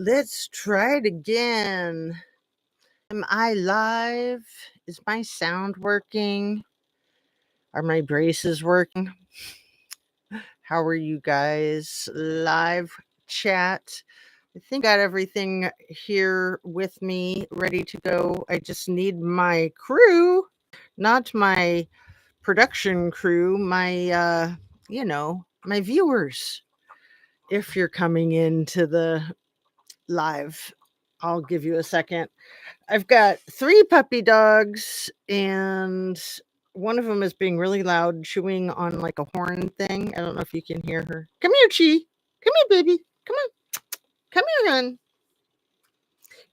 Let's try it again. Am I live? Is my sound working? Are my braces working? How are you guys? Live chat. I think I got everything here with me ready to go. I just need my crew, not my production crew, my viewers. If you're coming into the live, I'll give you a second. I've got 3 puppy dogs, and one of them is being really loud, chewing on, like, a horn thing. I don't know if you can hear her. Come here, Chi. Come here, baby. Come on. Come here, hon.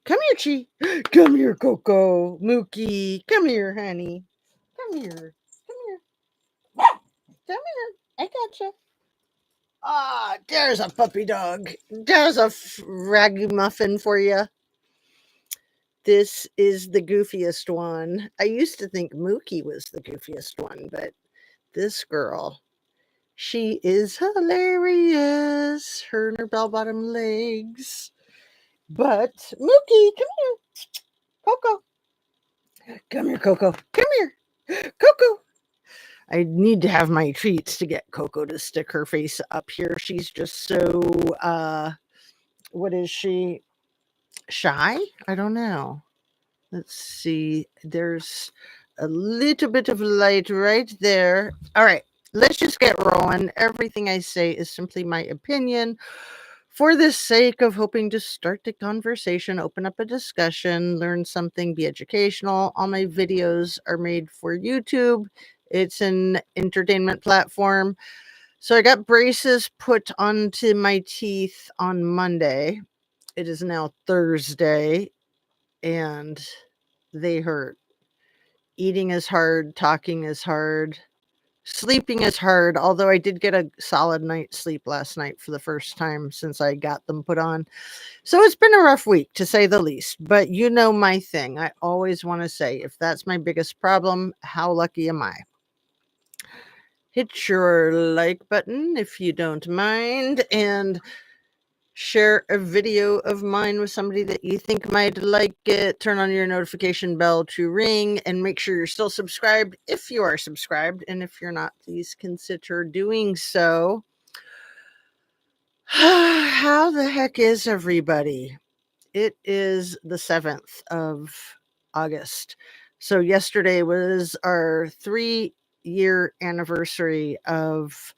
Come here, Chi. Come here, Coco. Mookie. Come here, honey. Come here. Come here. Come here. I gotcha. Ah, there's a puppy dog. There's a ragamuffin for you. This is the goofiest one. I used to think Mookie was the goofiest one, but this girl, she is hilarious. Her and her bell-bottom legs. But Mookie, come here. Coco. Come here, Coco. Come here. Coco. I need to have my treats to get Coco to stick her face up here. She's just so, what is she? Shy? I don't know. Let's see. There's a little bit of light right there. All right. Let's just get rolling. Everything I say is simply my opinion. For the sake of hoping to start the conversation, open up a discussion, learn something, be educational. All my videos are made for YouTube. It's an entertainment platform. So I got braces put onto my teeth on Monday. It is now Thursday, and they hurt. Eating is hard, talking is hard, sleeping is hard, although I did get a solid night's sleep last night for the first time since I got them put on. So it's been a rough week, to say the least. But you know my thing. I always want to say, if that's my biggest problem, how lucky am I? Hit your like button if you don't mind, and share a video of mine with somebody that you think might like it. Turn on your notification bell to ring, and make sure you're still subscribed if you are subscribed. And if you're not, please consider doing so. How the heck is everybody? It is the 7th of August. So yesterday was our 3-year anniversary of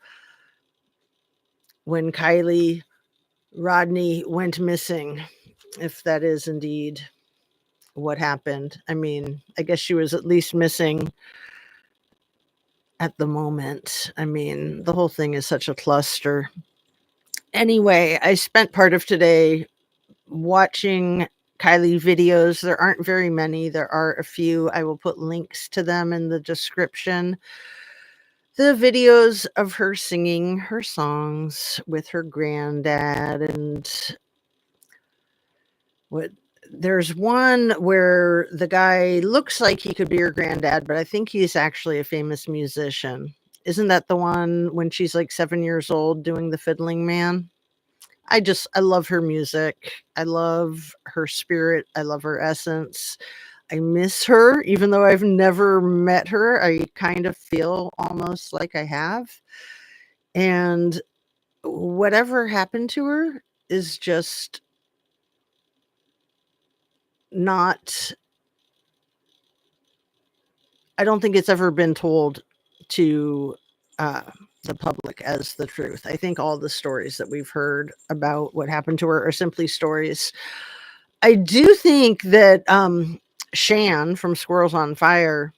when Kylie Rodney went missing, if that is indeed what happened. I mean, I guess she was at least missing at the moment. I mean, the whole thing is such a cluster. Anyway, I spent part of today watching Kylie videos. There aren't very many. There are a few. I will put links to them in the description. The videos of her singing her songs with her granddad, and there's one where the guy looks like he could be her granddad, but I think he's actually a famous musician. Isn't that the one when she's like 7 years old doing the Fiddling Man? I love her music. I love her spirit. I love her essence. I miss her, even though I've never met her. I kind of feel almost like I have. And whatever happened to her is just not, I don't think it's ever been told to the public as the truth. I think all the stories that we've heard about what happened to her are simply stories. I do think that Shan from Squirrels on Fire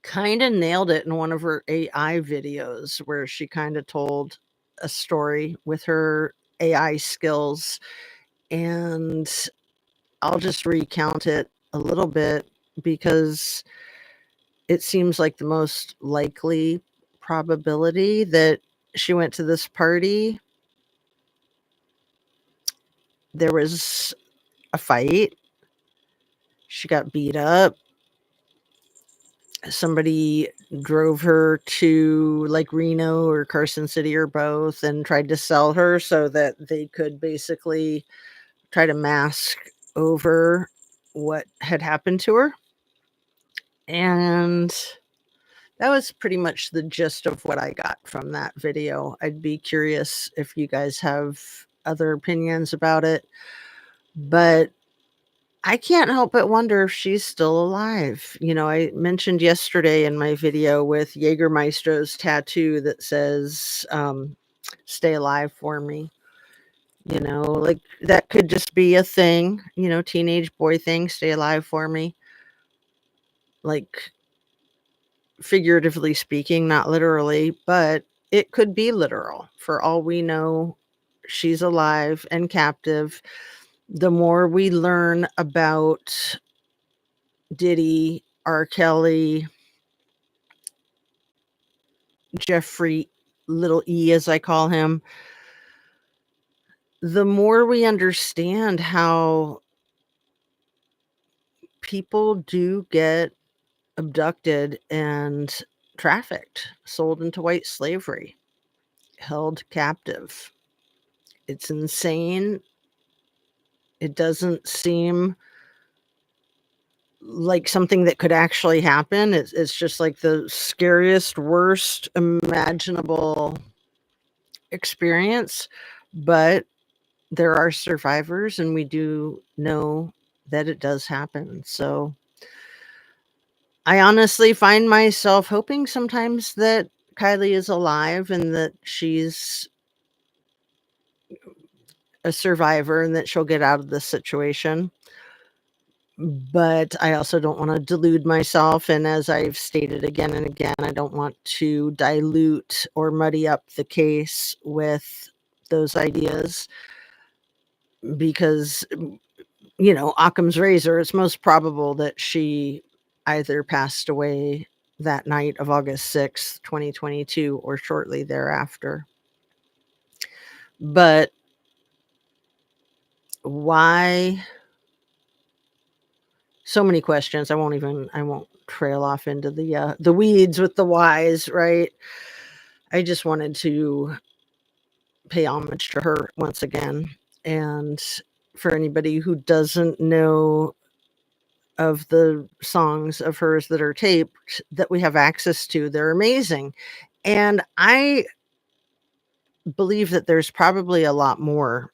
kind of nailed it in one of her AI videos, where she kind of told a story with her AI skills. And I'll just recount it a little bit because it seems like the most likely probability that she went to this party. There was a fight. She got beat up. Somebody drove her to like Reno or Carson City or both and tried to sell her so that they could basically try to mask over what had happened to her. And that was pretty much the gist of what I got from that video. I'd be curious if you guys have other opinions about it, but I can't help but wonder if she's still alive. You know, I mentioned yesterday in my video with Jägermeister's tattoo that says, stay alive for me. You know, like that could just be a thing, you know, teenage boy thing, stay alive for me. Like figuratively speaking, not literally, but it could be literal. For all we know, she's alive and captive. The more we learn about Diddy, R. Kelly, Jeffrey, Little E, as I call him, the more we understand how people do get abducted and trafficked, sold into white slavery, held captive. It's insane. It doesn't seem like something that could actually happen. It's just like the scariest, worst imaginable experience. But there are survivors, and we do know that it does happen. So I honestly find myself hoping sometimes that Kylie is alive and that she's a survivor and that she'll get out of this situation. But I also don't want to delude myself. And as I've stated again and again, I don't want to dilute or muddy up the case with those ideas because, you know, Occam's razor, it's most probable that she either passed away that night of August 6th, 2022, or shortly thereafter. But why? So many questions. I won't trail off into the weeds with the whys, right? I just wanted to pay homage to her once again. And for anybody who doesn't know of the songs of hers that are taped that we have access to, they're amazing. And I believe that there's probably a lot more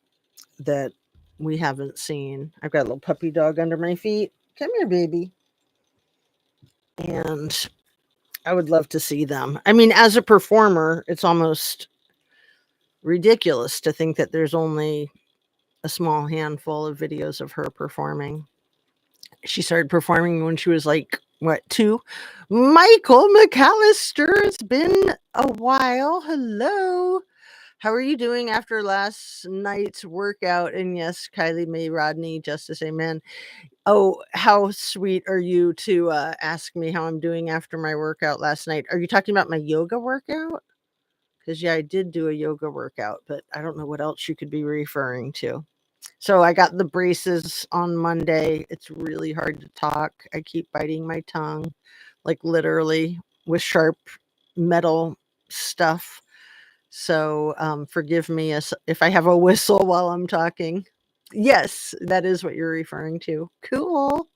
that we haven't seen. I've got a little puppy dog under my feet. Come here, baby. And I would love to see them. I mean, as a performer, it's almost ridiculous to think that there's only a small handful of videos of her performing. She started performing when she was like, what, 2? Michael McAllister, it's been a while. Hello. How are you doing after last night's workout? And yes, Kylie Mae Rodney, Justice, amen. Oh, how sweet are you to ask me how I'm doing after my workout last night? Are you talking about my yoga workout? Because, yeah, I did do a yoga workout, but I don't know what else you could be referring to. So I got the braces on Monday. It's really hard to talk. I keep biting my tongue, like literally with sharp metal stuff. So forgive me if I have a whistle while I'm talking. Yes, that is what you're referring to. Cool.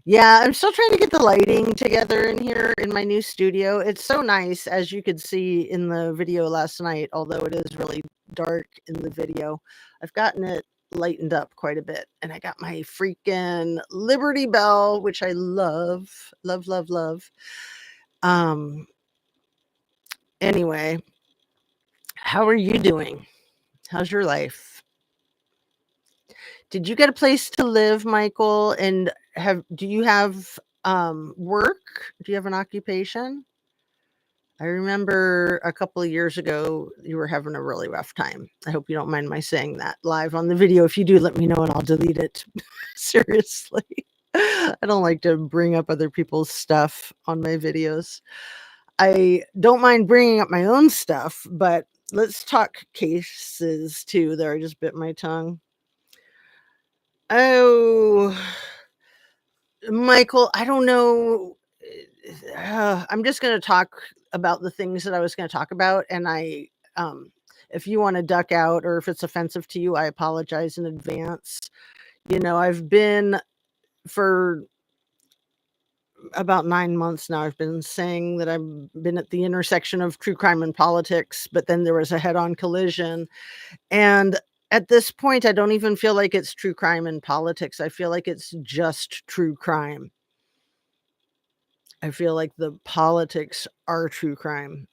Yeah, I'm still trying to get the lighting together in here in my new studio. It's so nice, as you could see in the video last night, although it is really dark in the video. I've gotten it lightened up quite a bit. And I got my freaking Liberty Bell, which I love, love, love, love. Anyway, how are you doing? How's your life? Did you get a place to live, Michael? And do you have work? Do you have an occupation? I remember a couple of years ago you were having a really rough time. I hope you don't mind my saying that live on the video. If you do, let me know and I'll delete it. Seriously. I don't like to bring up other people's stuff on my videos. I don't mind bringing up my own stuff, but let's talk cases too. There, I just bit my tongue. Oh, Michael, I don't know. I'm just going to talk about the things that I was going to talk about. And I if you want to duck out or if it's offensive to you, I apologize in advance. I've been for about 9 months now, I've been saying that I've been at the intersection of true crime and politics, but then there was a head-on collision. And at this point, I don't even feel like it's true crime and politics. I feel like it's just true crime. I feel like the politics are true crime.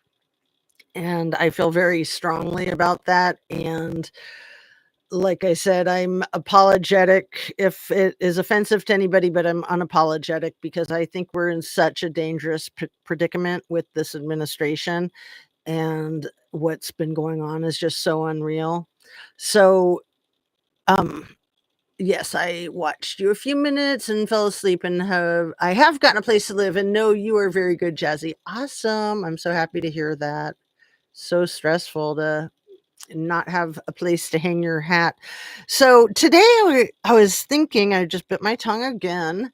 And I feel very strongly about that. And like I said, I'm apologetic if it is offensive to anybody, but I'm unapologetic because I think we're in such a dangerous predicament with this administration, and what's been going on is just so unreal. So, um, yes, I watched you a few minutes and fell asleep, and I have gotten a place to live. And no, you are very good, Jazzy. Awesome. I'm so happy to hear that. So stressful to not have a place to hang your hat. So today I was thinking, I just bit my tongue again.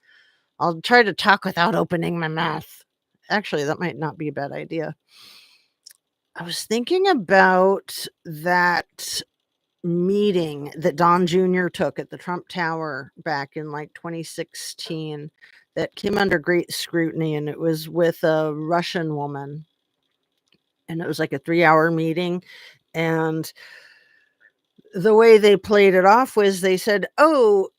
I'll try to talk without opening my mouth. Actually, that might not be a bad idea. I was thinking about that meeting that Don Jr. took at the Trump Tower back in like 2016 that came under great scrutiny, and it was with a Russian woman. And it was like a 3-hour meeting. And the way they played it off was they said, "Oh,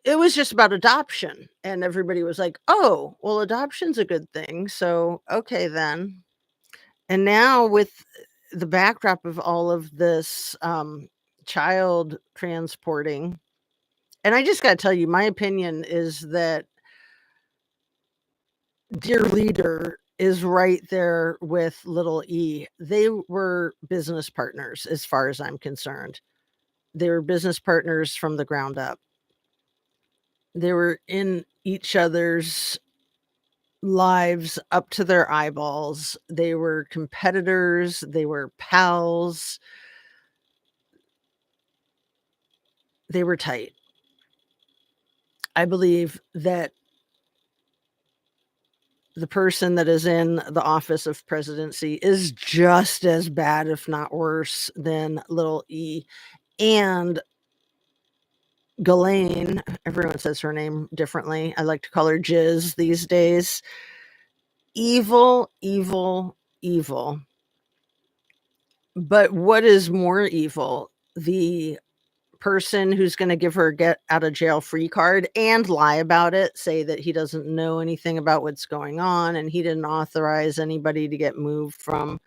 it was just about adoption." And everybody was like, "Oh, well, adoption's a good thing. So, okay, then." And now, with the backdrop of all of this child transporting, and I just got to tell you, my opinion is that Dear Leader is right there with Little E. They were business partners, as far as I'm concerned. They were business partners from the ground up. They were in each other's lives up to their eyeballs. They were competitors. They were pals. They were tight. I believe that the person that is in the office of presidency is just as bad, if not worse, than Little E. And Ghislaine, everyone says her name differently. I like to call her Jizz these days. Evil, evil, evil. But what is more evil? The person who's going to give her a get out of jail free card and lie about it, say that he doesn't know anything about what's going on and he didn't authorize anybody to get moved from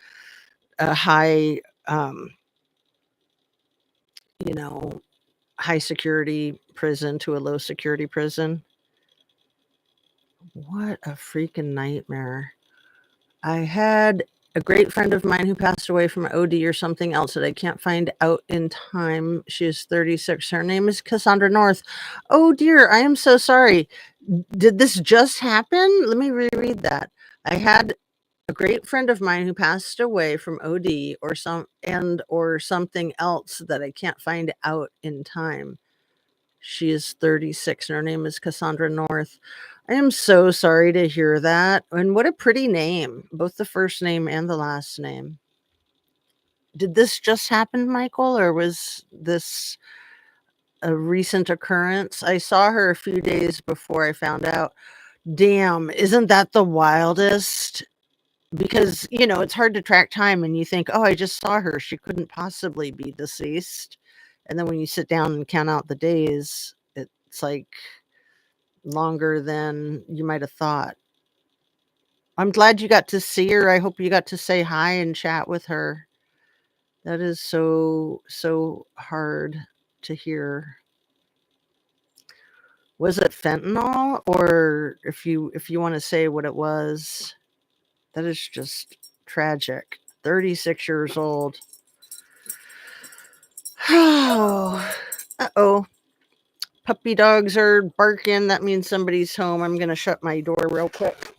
a high, you know, high security prison to a low security prison. What a freaking nightmare. I had a great friend of mine who passed away from OD or something else that I can't find out in time. She is 36. Her name is Cassandra North. Oh dear, I am so sorry. Did this just happen? Let me reread that. I had a great friend of mine who passed away from OD or something else that I can't find out in time. She is 36 and her name is Cassandra North. I am so sorry to hear that. And what a pretty name, both the first name and the last name. Did this just happen, Michael, or was this a recent occurrence? I saw her a few days before I found out. Damn, isn't that the wildest? Because, it's hard to track time and you think, oh, I just saw her. She couldn't possibly be deceased. And then when you sit down and count out the days, it's like longer than you might have thought. I'm glad you got to see her. I hope you got to say hi and chat with her. That is so, so hard to hear. Was it fentanyl? Or if you want to say what it was, that is just tragic. 36 years old. Oh, uh-oh. Puppy dogs are barking. That means somebody's home. I'm going to shut my door real quick.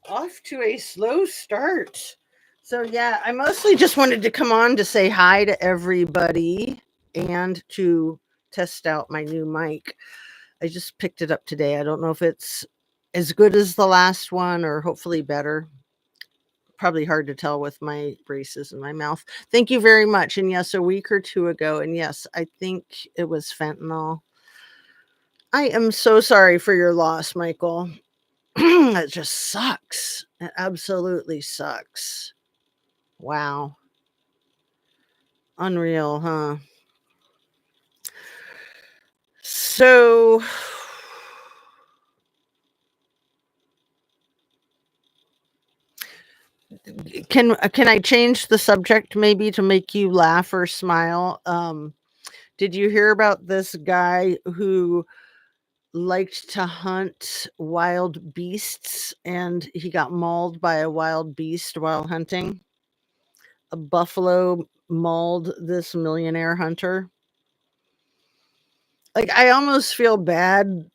Off to a slow start. So yeah, I mostly just wanted to come on to say hi to everybody and to test out my new mic. I just picked it up today. I don't know if it's as good as the last one or hopefully better. Probably hard to tell with my braces in my mouth. Thank you very much. And yes, a week or 2 ago, and yes, I think it was fentanyl. I am so sorry for your loss, Michael. It just sucks. It absolutely sucks. Wow. Unreal, huh? So can I change the subject maybe to make you laugh or smile? Did you hear about this guy who liked to hunt wild beasts and he got mauled by a wild beast while hunting? A buffalo mauled this millionaire hunter. Like, I almost feel bad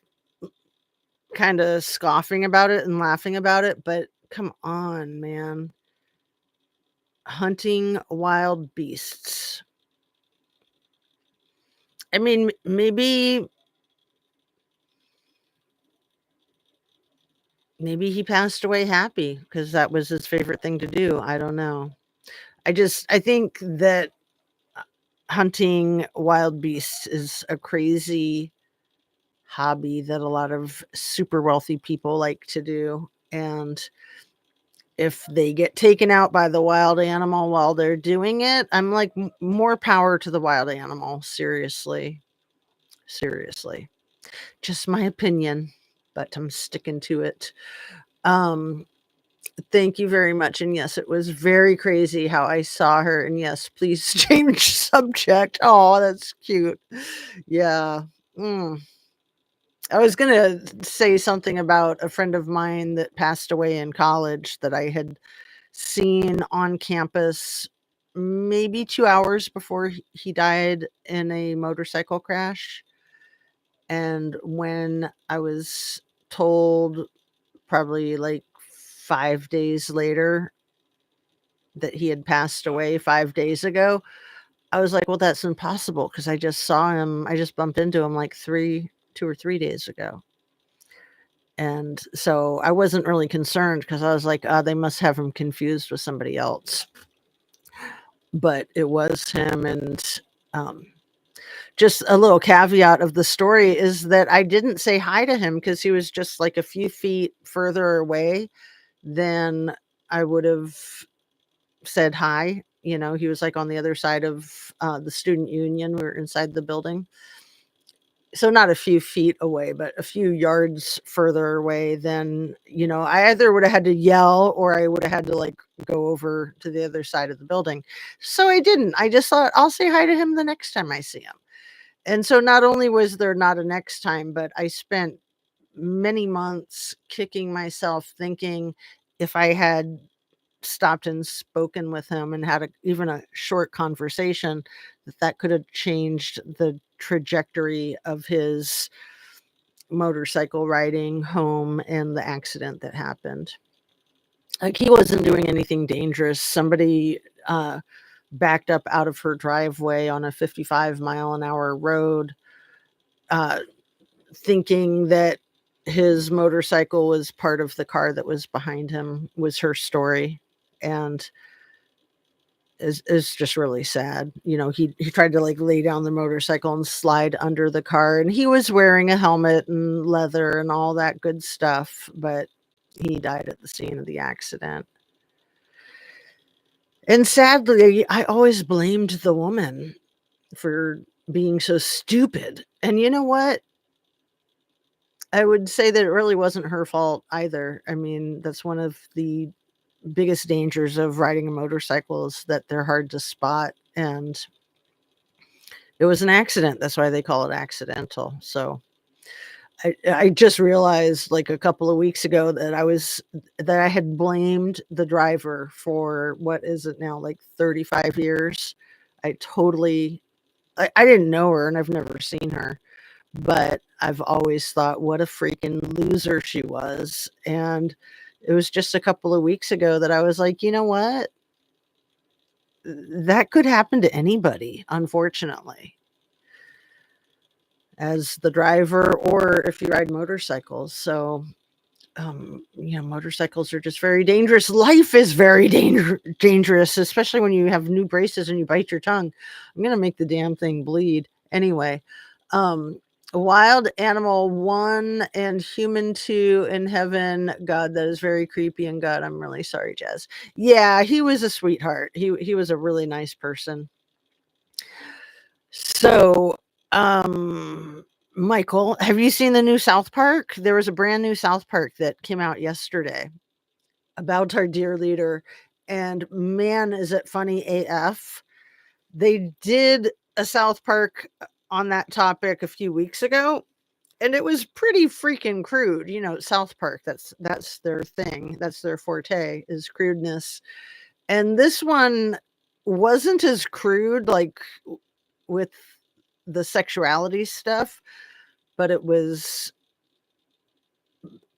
kinda scoffing about it and laughing about it, but come on, man. Hunting wild beasts. I mean, maybe he passed away happy because that was his favorite thing to do, I don't know. I think that hunting wild beasts is a crazy hobby that a lot of super wealthy people like to do, and if they get taken out by the wild animal while they're doing it, I'm like, more power to the wild animal. Seriously. Seriously. Just my opinion, but I'm sticking to it. Um, Thank you very much. And yes, it was very crazy how I saw her. And yes, please change subject. Oh, that's cute. Yeah. Mm. I was going to say something about a friend of mine that passed away in college that I had seen on campus maybe 2 hours before he died in a motorcycle crash. And when I was told probably like 5 days later that he had passed away 5 days ago, I was like, "Well, that's impossible because I just saw him I just bumped into him like 2 or 3 days ago." And so I wasn't really concerned because I was like, they must have him confused with somebody else." But it was him, and, um, just a little caveat of the story is that I didn't say hi to him because he was just, like, a few feet further away than I would've said hi. You know, he was, like, on the other side of, the student union. We were inside the building. So not a few feet away, but a few yards further away than, I either woulda had to yell or I woulda had to, like, go over to the other side of the building. So I didn't. I just thought, "I'll say hi to him the next time I see him." And so not only was there not a next time, but I spent many months kicking myself thinking if I had stopped and spoken with him and had even a short conversation, that could have changed the trajectory of his motorcycle riding home and the accident that happened. Like, he wasn't doing anything dangerous. Somebody backed up out of her driveway on a 55-mile-an-hour road, uh, thinking that his motorcycle was part of the car that was behind him, was her story. And is just really sad. He tried to, like, lay down the motorcycle and slide under the car, and he was wearing a helmet and leather and all that good stuff, but he died at the scene of the accident. And sadly, I always blamed the woman for being so stupid. And you know what? I would say that it really wasn't her fault either. I mean, that's one of the biggest dangers of riding a motorcycle is that they're hard to spot, and it was an accident. That's why they call it accidental. So I just realized like a couple of weeks ago that I had blamed the driver for what is it now, like 35 years. I didn't know her and I've never seen her, but I've always thought what a freaking loser she was. And it was just a couple of weeks ago that I was like, you know what? That could happen to anybody, unfortunately. as the driver or if you ride motorcycles. So, motorcycles are just very dangerous. Life is very dangerous, especially when you have new braces and you bite your tongue. I'm gonna make the damn thing bleed. Anyway, um, Wild Animal 1 and Human 2 in Heaven. God, that is very creepy, and God, I'm really sorry, Jazz. Yeah, he was a sweetheart. He was a really nice person. So, Michael, have you seen the new South Park? There was a brand new South Park that came out yesterday about our dear leader, and man, is it funny AF. They did a South Park on that topic a few weeks ago, and it was pretty freaking crude. South Park, that's their thing. That's their forte, is crudeness. And this one wasn't as crude, like with the sexuality stuff, but it was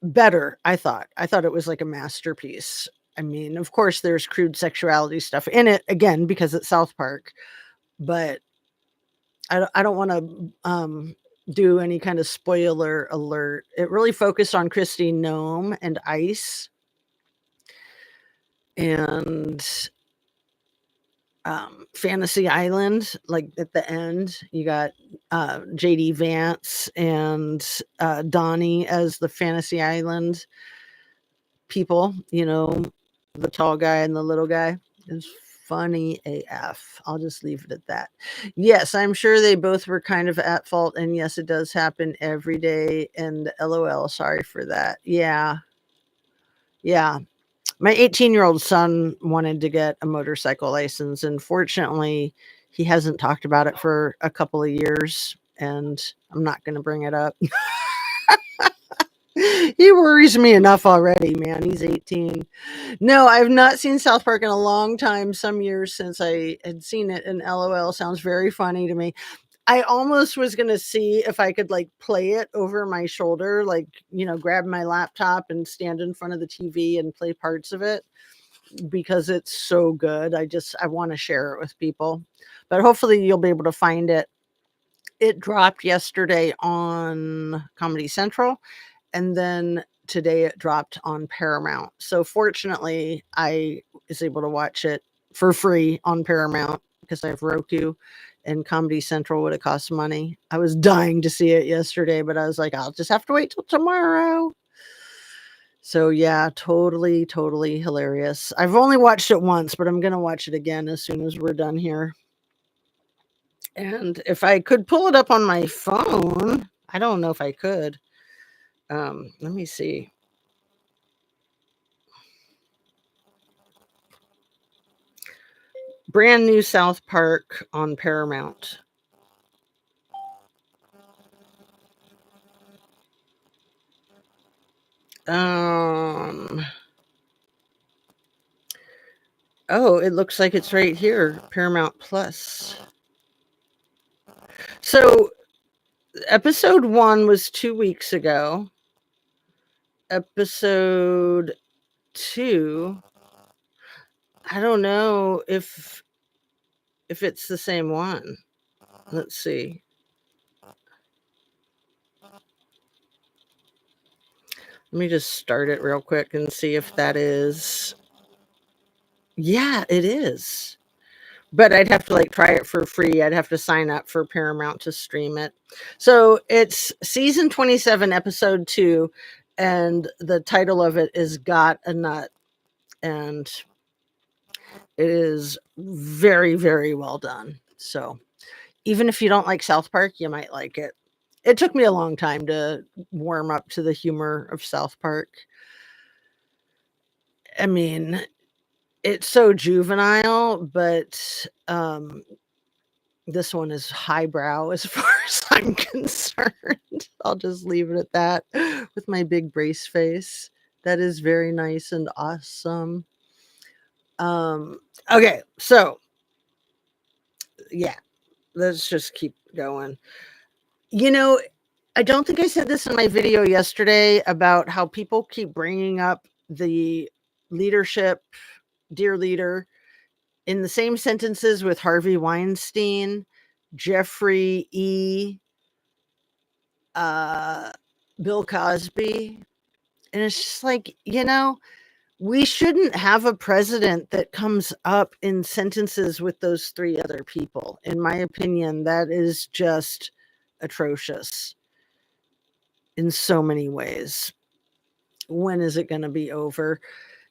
better, I thought. I thought it was like a masterpiece. I mean, of course, there's crude sexuality stuff in it, again, because it's South Park, but I don't want to do any kind of spoiler alert. It really focused on Christy Nome and Ice, and Fantasy Island. Like at the end, you got JD Vance and Donnie as the Fantasy Island people, the tall guy and the little guy. It's funny AF. I'll just leave it at that. Yes, I'm sure they both were kind of at fault, and yes, it does happen every day, and LOL, sorry for that. Yeah. Yeah. My 18-year-old son wanted to get a motorcycle license, and fortunately, he hasn't talked about it for a couple of years, and I'm not going to bring it up. He worries me enough already, man. He's 18. No, I've not seen South Park in a long time, some years since I had seen it, and LOL sounds very funny to me. I almost was going to see if I could like play it over my shoulder, like, grab my laptop and stand in front of the TV and play parts of it, because it's so good. I want to share it with people, but hopefully you'll be able to find it. It dropped yesterday on Comedy Central, and then today it dropped on Paramount. So fortunately, I was able to watch it for free on Paramount because I have Roku, and Comedy Central would have cost money. I was dying to see it yesterday, but I was like, I'll just have to wait till tomorrow. So yeah, totally, totally hilarious. I've only watched it once, but I'm going to watch it again as soon as we're done here. And if I could pull it up on my phone, I don't know if I could. Let me see. Brand new South Park on Paramount. Oh, it looks like it's right here, Paramount Plus. So episode 1 was 2 weeks ago. Episode 2, I don't know if it's the same one. Let's see. Let me just start it real quick and see if that is. Yeah, it is. But I'd have to like try it for free. I'd have to sign up for Paramount to stream it. So it's season 27, episode 2, and the title of it is Got a Nut. And it is very, very well done. So even if you don't like South Park, you might like it. It took me a long time to warm up to the humor of South Park. I mean, it's so juvenile, but this one is highbrow as far as I'm concerned. I'll just leave it at that with my big brace face. That is very nice and awesome. Okay, so yeah, let's just keep going. I don't think I said this in my video yesterday about how people keep bringing up the leadership, dear leader, in the same sentences with Harvey Weinstein, Jeffrey E., uh, Bill Cosby. And it's just like, we shouldn't have a president that comes up in sentences with those three other people. In my opinion, that is just atrocious in so many ways. When is it going to be over?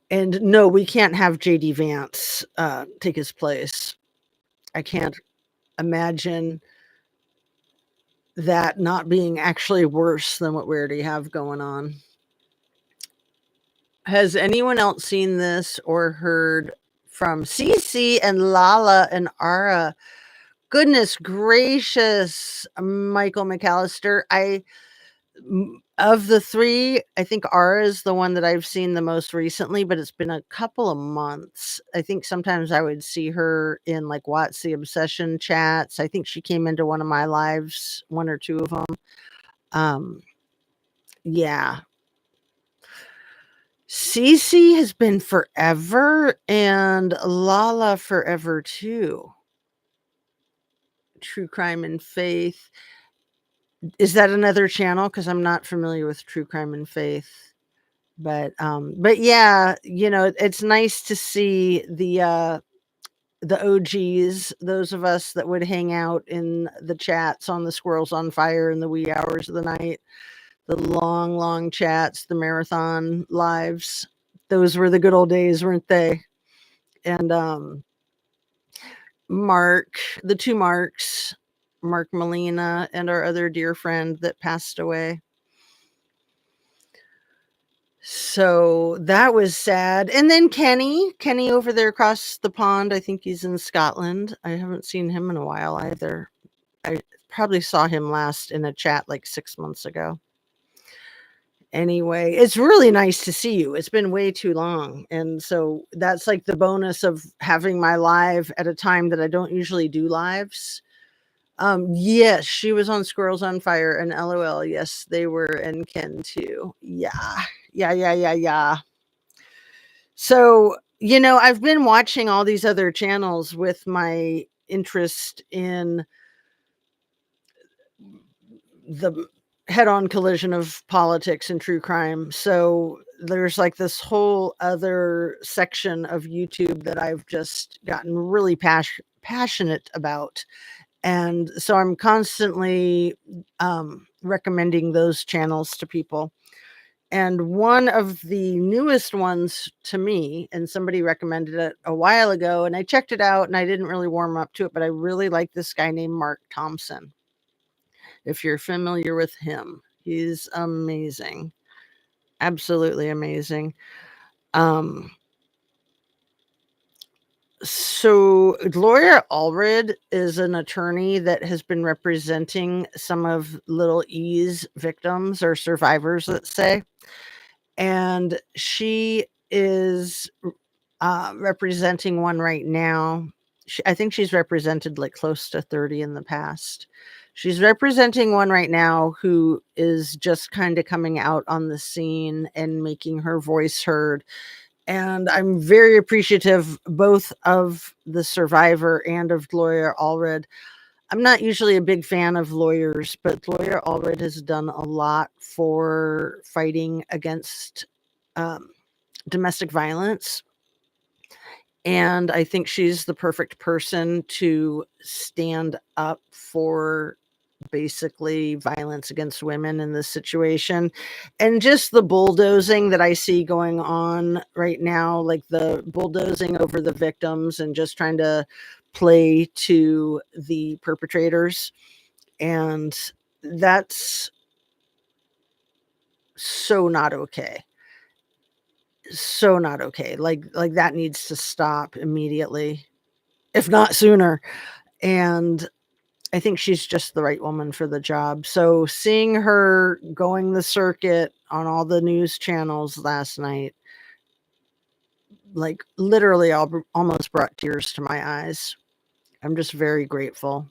And no, we can't have JD Vance take his place. I can't imagine that not being actually worse than what we already have going on. Has anyone else seen this or heard from Cece and Lala and Ara? Goodness gracious, Michael McAllister. Of the three, I think Ara is the one that I've seen the most recently, but it's been a couple of months. I think sometimes I would see her in like What's the Obsession chats. I think she came into one of my lives, one or two of them. Yeah. Cece has been forever, and Lala forever too. True Crime and Faith. Is that another channel? Because I'm not familiar with True Crime and Faith. But yeah, it's nice to see the OGs, those of us that would hang out in the chats on the Squirrels on Fire in the wee hours of the night, the long, long chats, the marathon lives. Those were the good old days, weren't they? And Mark, the two Marks, Mark Molina and our other dear friend that passed away. So that was sad. And then Kenny over there across the pond. I think he's in Scotland. I haven't seen him in a while either. I probably saw him last in a chat like 6 months ago. Anyway, it's really nice to see you. It's been way too long. And so that's like the bonus of having my live at a time that I don't usually do lives. Yes, she was on Squirrels on Fire and LOL. Yes, they were, and Ken too. Yeah. Yeah. So, I've been watching all these other channels with my interest in the head-on collision of politics and true crime. So there's like this whole other section of YouTube that I've just gotten really passionate about. And so I'm constantly recommending those channels to people. And one of the newest ones to me, and somebody recommended it a while ago, and I checked it out and I didn't really warm up to it, but I really like this guy named Mark Thompson. If you're familiar with him, he's amazing. Absolutely amazing. So Gloria Allred is an attorney that has been representing some of Lil E's victims or survivors, let's say. And she is representing one right now. I think she's represented like close to 30 in the past. She's representing one right now who is just kind of coming out on the scene and making her voice heard. And I'm very appreciative both of the survivor and of Gloria Allred. I'm not usually a big fan of lawyers, but Gloria Allred has done a lot for fighting against domestic violence. And I think she's the perfect person to stand up for basically violence against women in this situation. And just the bulldozing that I see going on right now, like the bulldozing over the victims and just trying to play to the perpetrators. And that's so not okay. So not okay. Like that needs to stop immediately, if not sooner. And I think she's just the right woman for the job. So seeing her going the circuit on all the news channels last night, like literally almost brought tears to my eyes. I'm just very grateful.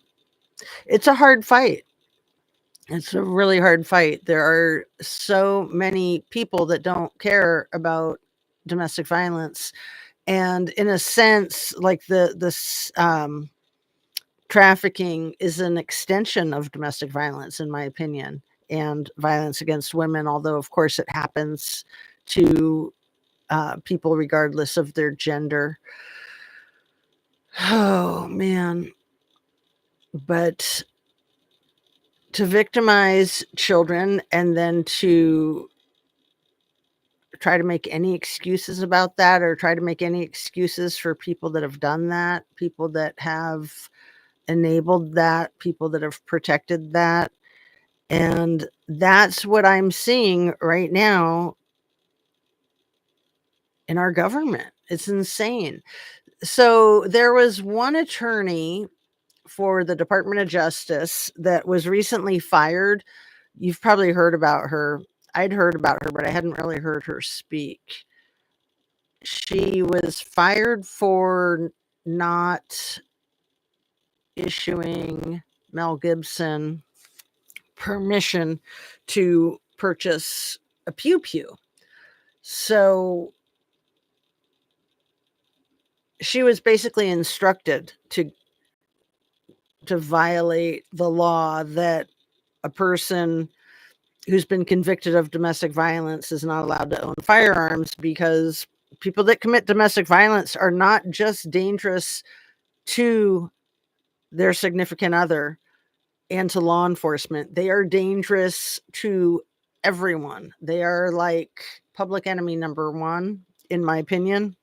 It's a hard fight. It's a really hard fight. There are so many people that don't care about domestic violence. And in a sense, like this trafficking is an extension of domestic violence, in my opinion. and violence against women, although of course it happens to people regardless of their gender. Oh man. But to victimize children and then to try to make any excuses about that, or try to make any excuses for people that have done that, people that have enabled that, people that have protected that. And that's what I'm seeing right now in our government. It's insane. So there was one attorney for the Department of Justice that was recently fired. You've probably heard about her. I'd heard about her, but I hadn't really heard her speak. She was fired for not issuing Mel Gibson permission to purchase a pew pew. So she was basically instructed to violate the law that a person who's been convicted of domestic violence is not allowed to own firearms, because people that commit domestic violence are not just dangerous to their significant other and to law enforcement. They are dangerous to everyone. They are like public enemy number one, in my opinion.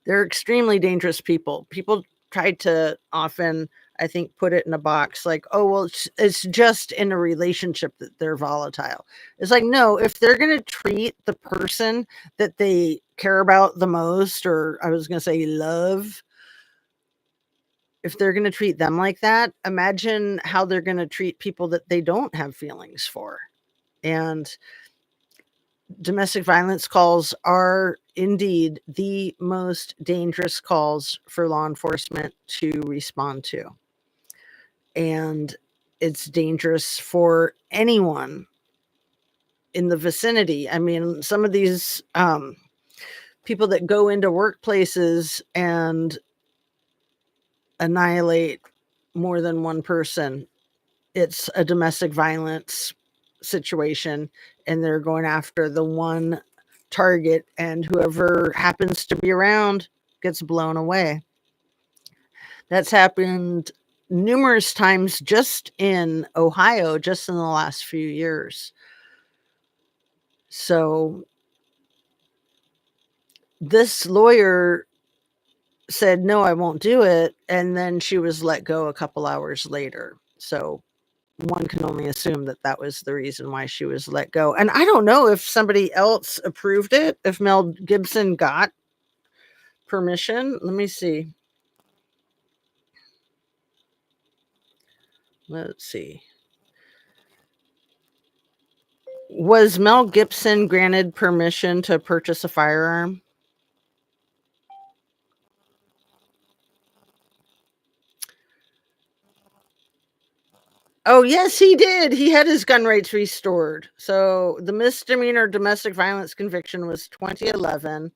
They're extremely dangerous people. People try to often, I think, put it in a box like, oh, well, it's just in a relationship that they're volatile. It's like, no, if they're going to treat the person that they care about the most, or I was going to say love, if they're going to treat them like that, imagine how they're going to treat people that they don't have feelings for. And domestic violence calls are indeed the most dangerous calls for law enforcement to respond to. And it's dangerous for anyone in the vicinity. I mean, some of these people that go into workplaces and annihilate more than one person, it's a domestic violence situation, and they're going after the one target, and whoever happens to be around gets blown away. That's happened numerous times just in Ohio, just in the last few years. So this lawyer said, no, I won't do it. And then she was let go a couple hours later. So one can only assume that that was the reason why she was let go. And I don't know if somebody else approved it, if Mel Gibson got permission. Let me see. Let's see. Was Mel Gibson granted permission to purchase a firearm? Oh, yes, he did. He had his gun rights restored. So the misdemeanor domestic violence conviction was 2011.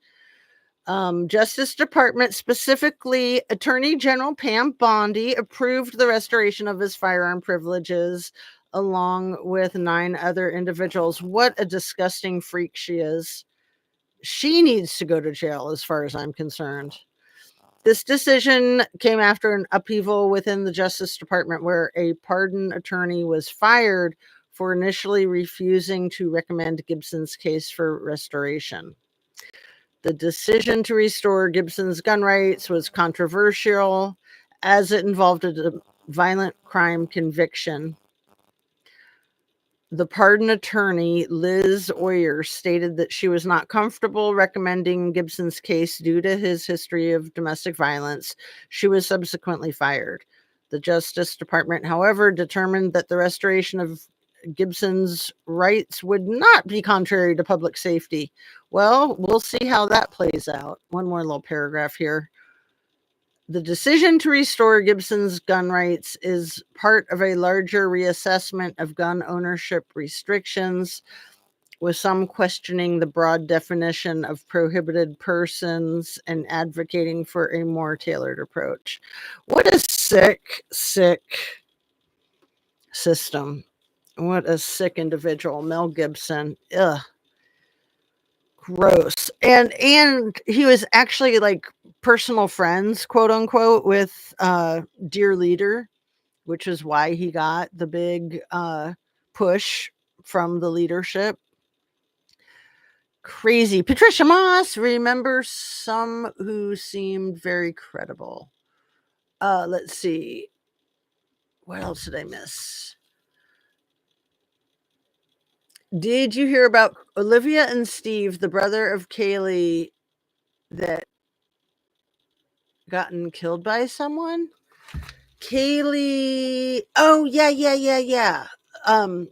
Justice Department, specifically Attorney General Pam Bondi, approved the restoration of his firearm privileges along with 9 other individuals. What a disgusting freak she is. She needs to go to jail as far as I'm concerned. This decision came after an upheaval within the Justice Department where a pardon attorney was fired for initially refusing to recommend Gibson's case for restoration. The decision to restore Gibson's gun rights was controversial as it involved a violent crime conviction. The pardon attorney, Liz Oyer, stated that she was not comfortable recommending Gibson's case due to his history of domestic violence. She was subsequently fired. The Justice Department, however, determined that the restoration of Gibson's rights would not be contrary to public safety. Well, we'll see how that plays out. One more little paragraph here. The decision to restore Gibson's gun rights is part of a larger reassessment of gun ownership restrictions, with some questioning the broad definition of prohibited persons and advocating for a more tailored approach. What a sick, sick system. What a sick individual. Mel Gibson. Ugh. Gross. And he was actually like personal friends, quote unquote, with Dear Leader, which is why he got the big push from the leadership. Crazy. Patricia Moss, remember some who seemed very credible. Let's see. What else did I miss? Did you hear about Olivia and Steve, the brother of Kaylee, that gotten killed by someone? Kaylee. Oh, yeah. Um,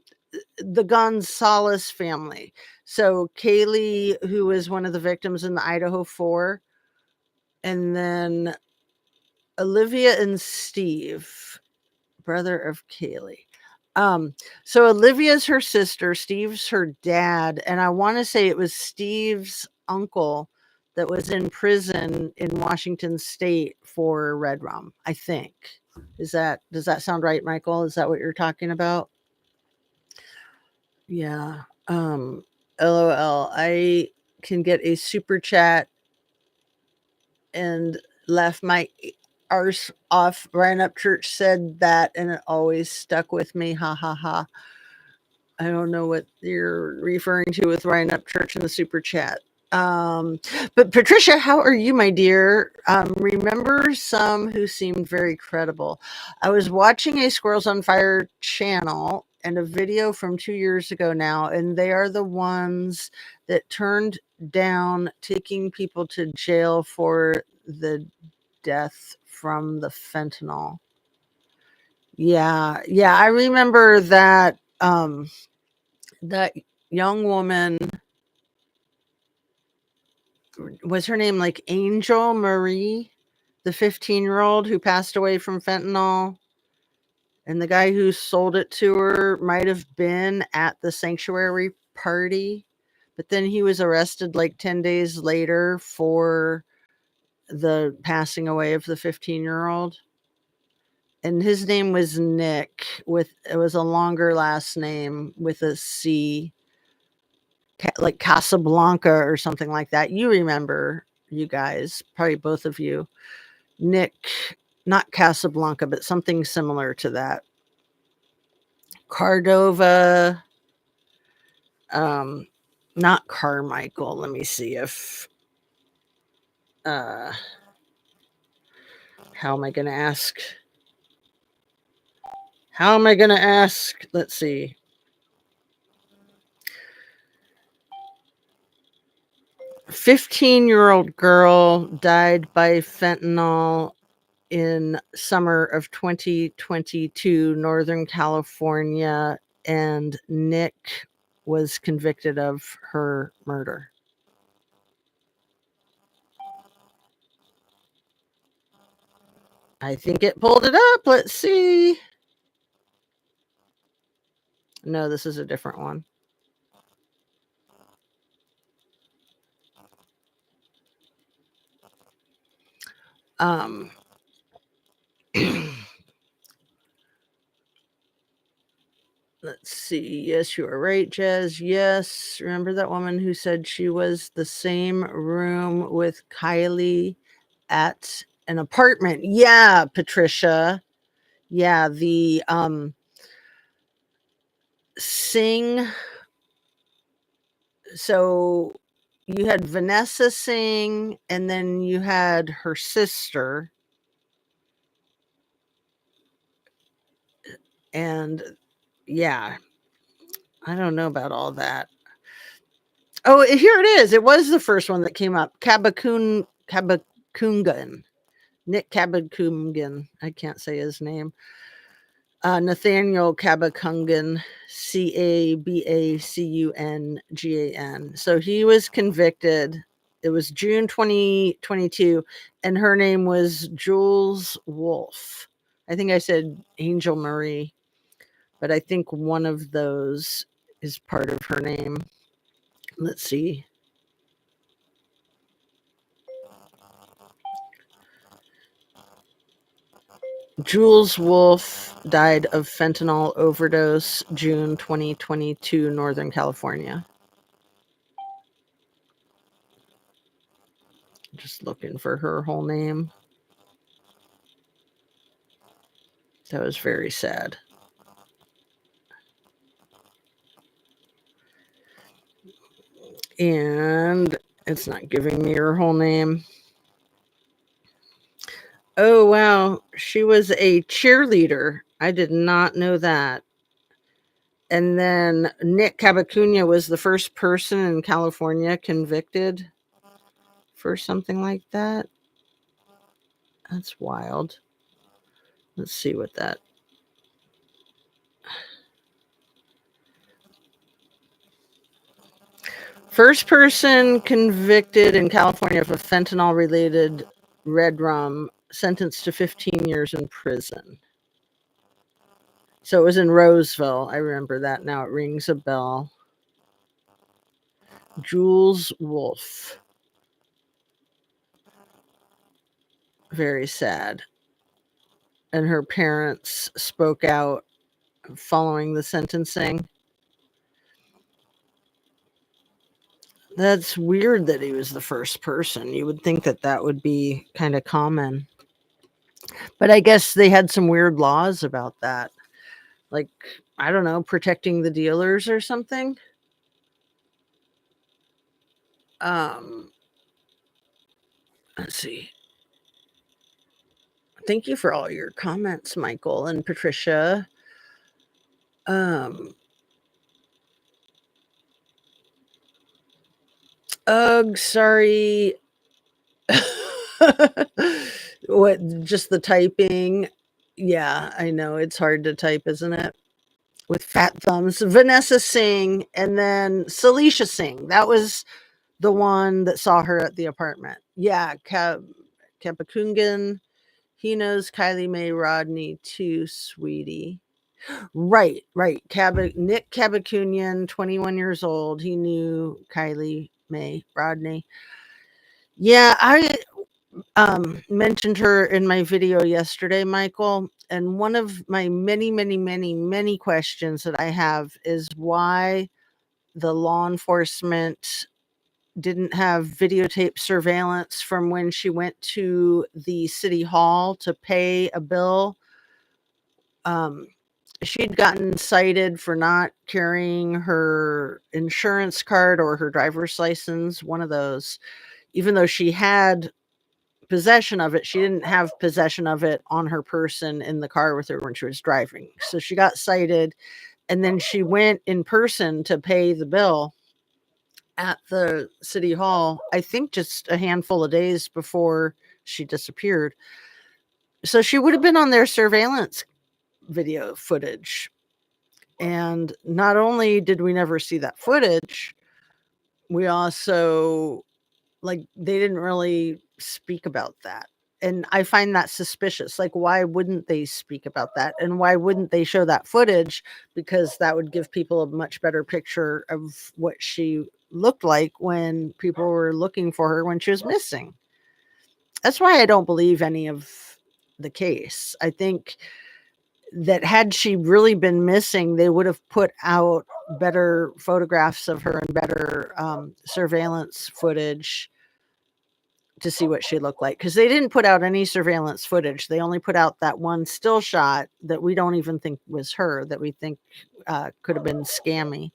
the Gonzalez family. So Kaylee, who was one of the victims in the Idaho 4, and then Olivia and Steve, brother of Kaylee. So Olivia's her sister, Steve's her dad, and I want to say it was Steve's uncle that was in prison in Washington State for red rum, I think. Does that sound right, Michael? Is that what you're talking about? Yeah. LOL. I can get a super chat and laugh my arse off. Ryan Upchurch said that and it always stuck with me. Ha ha ha. I don't know what you're referring to with Ryan Upchurch in the super chat. But Patricia, how are you, my dear? Remember some who seemed very credible. I was watching a Squirrels on Fire channel and a video from 2 years ago now, and they are the ones that turned down taking people to jail for the death from the fentanyl. Yeah, I remember that. That young woman, was her name like Angel Marie, the 15-year-old who passed away from fentanyl, and the guy who sold it to her might have been at the sanctuary party, but then he was arrested like 10 days later for the passing away of the 15-year-old. And his name was Nick, with it was a longer last name with a C, like Casablanca or something like that. You remember, you guys, probably both of you. Nick, not Casablanca, but something similar to that. Cardova, um, not Carmichael. Let me see if, uh, how am I going to ask? How am I going to ask? Let's see. "15-year-old girl died by fentanyl in summer of 2022, Northern California, and Nick was convicted of her murder." I think it pulled it up. Let's see. No, this is a different one. Um, let's see. Yes, you are right, Jazz. Yes. Remember that woman who said she was the same room with Kylie at an apartment? Yeah, Patricia. Yeah, the Sing. So you had Vanessa Sing, and then you had her sister. And yeah, I don't know about all that. Oh, here it is. It was the first one that came up. Kabakungan. Nick Kabakungan. I can't say his name. Nathaniel Kabakungan, Cabacungan. So he was convicted. It was June 2022, and her name was Jules Wolfe. I think I said Angel Marie, but I think one of those is part of her name. Let's see. Jules Wolfe. died of fentanyl overdose, June 2022, Northern California. Just looking for her whole name. That was very sad. And it's not giving me her whole name. Oh, wow. She was a cheerleader. I did not know that. And then Nick Cabacunia was the first person in California convicted for something like that. That's wild. Let's see what that. First person convicted in California of a fentanyl related red rum, sentenced to 15 years in prison. So it was in Roseville. I remember that now. It rings a bell. Jules Wolfe. Very sad. And her parents spoke out following the sentencing. That's weird that he was the first person. You would think that that would be kind of common. But I guess they had some weird laws about that. Like, I don't know, protecting the dealers or something. Let's see. Thank you for all your comments, Michael and Patricia. Ugh, sorry. What, just the typing? Yeah, I know it's hard to type, isn't it? With fat thumbs. Vanessa Singh and then Celicia Singh. That was the one that saw her at the apartment. Yeah, Kapakungan. He knows Kylie Mae Rodney too, sweetie. Right. Nick Kabakunian, 21 years old. He knew Kylie Mae Rodney. Yeah, I mentioned her in my video yesterday, Michael. And one of my many questions that I have is why the law enforcement didn't have videotape surveillance from when she went to the city hall to pay a bill. She'd gotten cited for not carrying her insurance card or her driver's license, one of those. Even though she had possession of it, she didn't have possession of it on her person in the car with her when she was driving. So she got cited, and then she went in person to pay the bill at the city hall, I think just a handful of days before she disappeared. So she would have been on their surveillance video footage. And not only did we never see that footage, we also, like, they didn't really speak about that. And I find that suspicious. Like, why wouldn't they speak about that? And why wouldn't they show that footage? Because that would give people a much better picture of what she looked like when people were looking for her when she was missing. That's why I don't believe any of the case. I think that had she really been missing, they would have put out better photographs of her and better surveillance footage to see what she looked like, because they didn't put out any surveillance footage. They only put out that one still shot that we don't even think was her, that we think could have been scammy.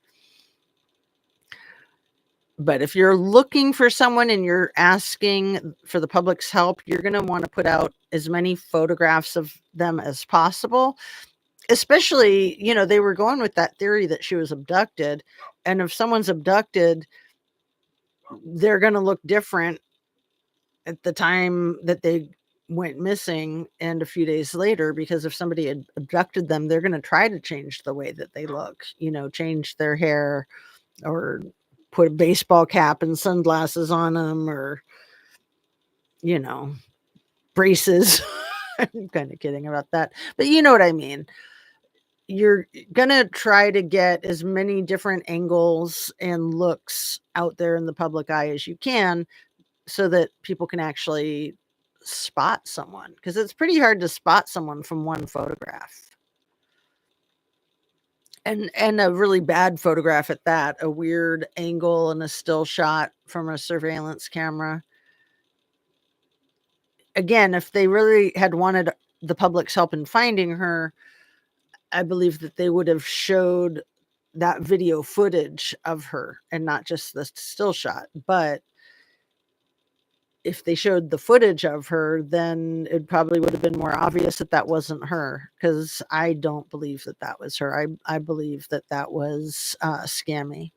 But if you're looking for someone and you're asking for the public's help, you're going to want to put out as many photographs of them as possible. Especially, they were going with that theory that she was abducted. And if someone's abducted, they're going to look different at the time that they went missing and a few days later, because if somebody had abducted them, they're going to try to change the way that they look, change their hair or put a baseball cap and sunglasses on them, or, braces. I'm kind of kidding about that, but you know what I mean. You're going to try to get as many different angles and looks out there in the public eye as you can so that people can actually spot someone, because it's pretty hard to spot someone from one photograph. and a really bad photograph at that, a weird angle and a still shot from a surveillance camera. Again, if they really had wanted the public's help in finding her, I believe that they would have showed that video footage of her and not just the still shot. But if they showed the footage of her, then it probably would have been more obvious that that wasn't her, because I don't believe that that was her. I believe that that was scammy.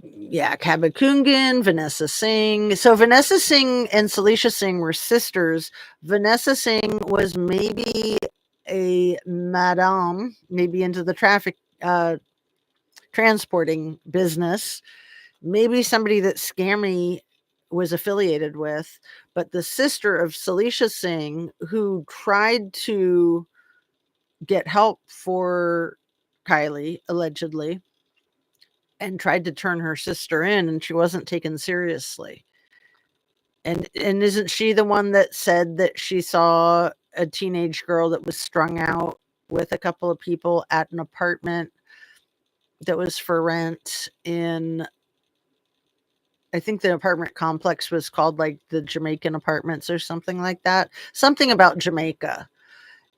Yeah, Kabakungan, Vanessa Singh. So Vanessa Singh and Salisha Singh were sisters. Vanessa Singh was maybe a madame, maybe into the traffic transporting business, maybe somebody that Scammy was affiliated with. But the sister of Salisha Singh, who tried to get help for Kylie, allegedly, and tried to turn her sister in, and she wasn't taken seriously. And isn't she the one that said that she saw a teenage girl that was strung out with a couple of people at an apartment that was for rent in, I think the apartment complex was called like the Jamaican Apartments or something like that. Something about Jamaica,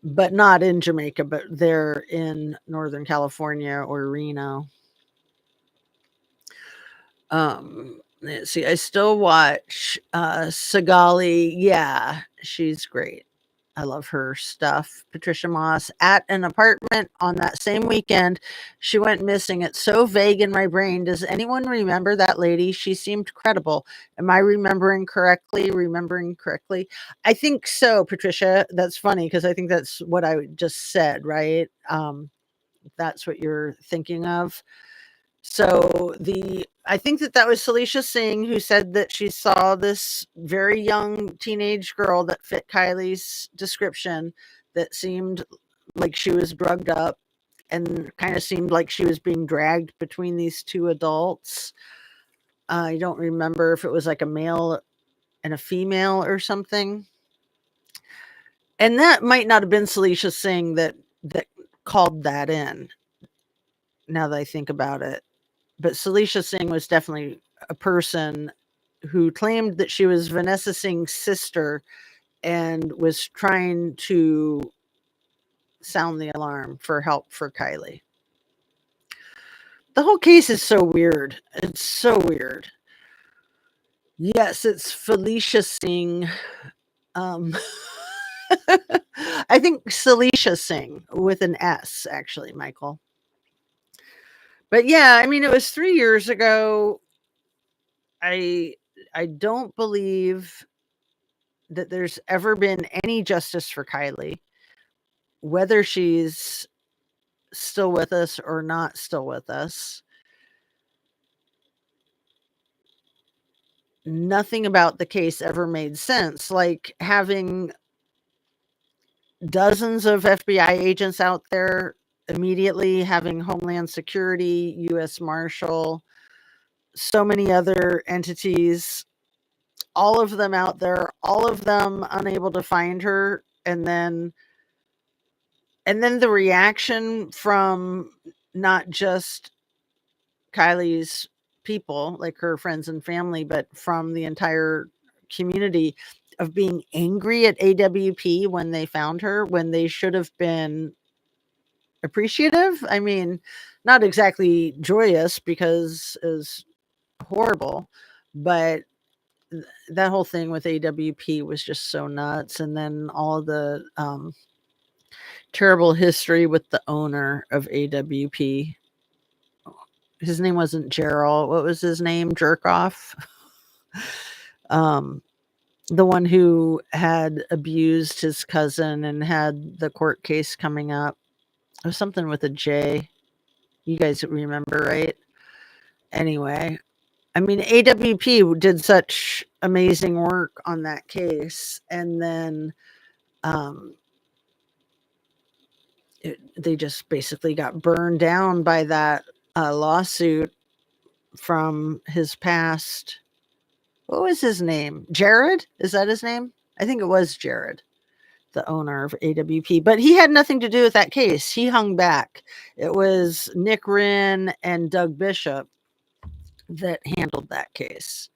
but not in Jamaica, but they're in Northern California or Reno. Let's see. I still watch Sigali. Yeah, she's great. I love her stuff. Patricia Moss at an apartment on that same weekend. She went missing. It's so vague in my brain. Does anyone remember that lady? She seemed credible. Am I remembering correctly? I think so, Patricia. That's funny because I think that's what I just said, right? That's what you're thinking of. So I think that that was Salisha Singh who said that she saw this very young teenage girl that fit Kylie's description, that seemed like she was drugged up and kind of seemed like she was being dragged between these two adults. I don't remember if it was like a male and a female or something. And that might not have been Salisha Singh that called that in, now that I think about it. But Salisha Singh was definitely a person who claimed that she was Vanessa Singh's sister and was trying to sound the alarm for help for Kylie. The whole case is so weird. It's so weird. Yes, it's Felicia Singh. I think Salisha Singh with an S, actually, Michael. But yeah, I mean, it was 3 years ago. I don't believe that there's ever been any justice for Kylie, whether she's still with us or not still with us. Nothing about the case ever made sense. Like having dozens of FBI agents out there immediately, having Homeland Security, US Marshal, so many other entities, all of them out there, all of them unable to find her. And then the reaction from not just Kylie's people, like her friends and family, but from the entire community, of being angry at AWP when they found her, when they should have been appreciative. I mean, not exactly joyous because it was horrible, but that whole thing with AWP was just so nuts. And then all the terrible history with the owner of AWP. His name wasn't Gerald. What was his name? Jerkoff. The one who had abused his cousin and had the court case coming up. It was something with a J. You guys remember, right? Anyway, I mean, AWP did such amazing work on that case, and then they just basically got burned down by that lawsuit from his past. What was his name? Jared? Is that his name? I think it was Jared. the owner of AWP, but he had nothing to do with that case. He hung back. It was Nick Wren and Doug Bishop that handled that case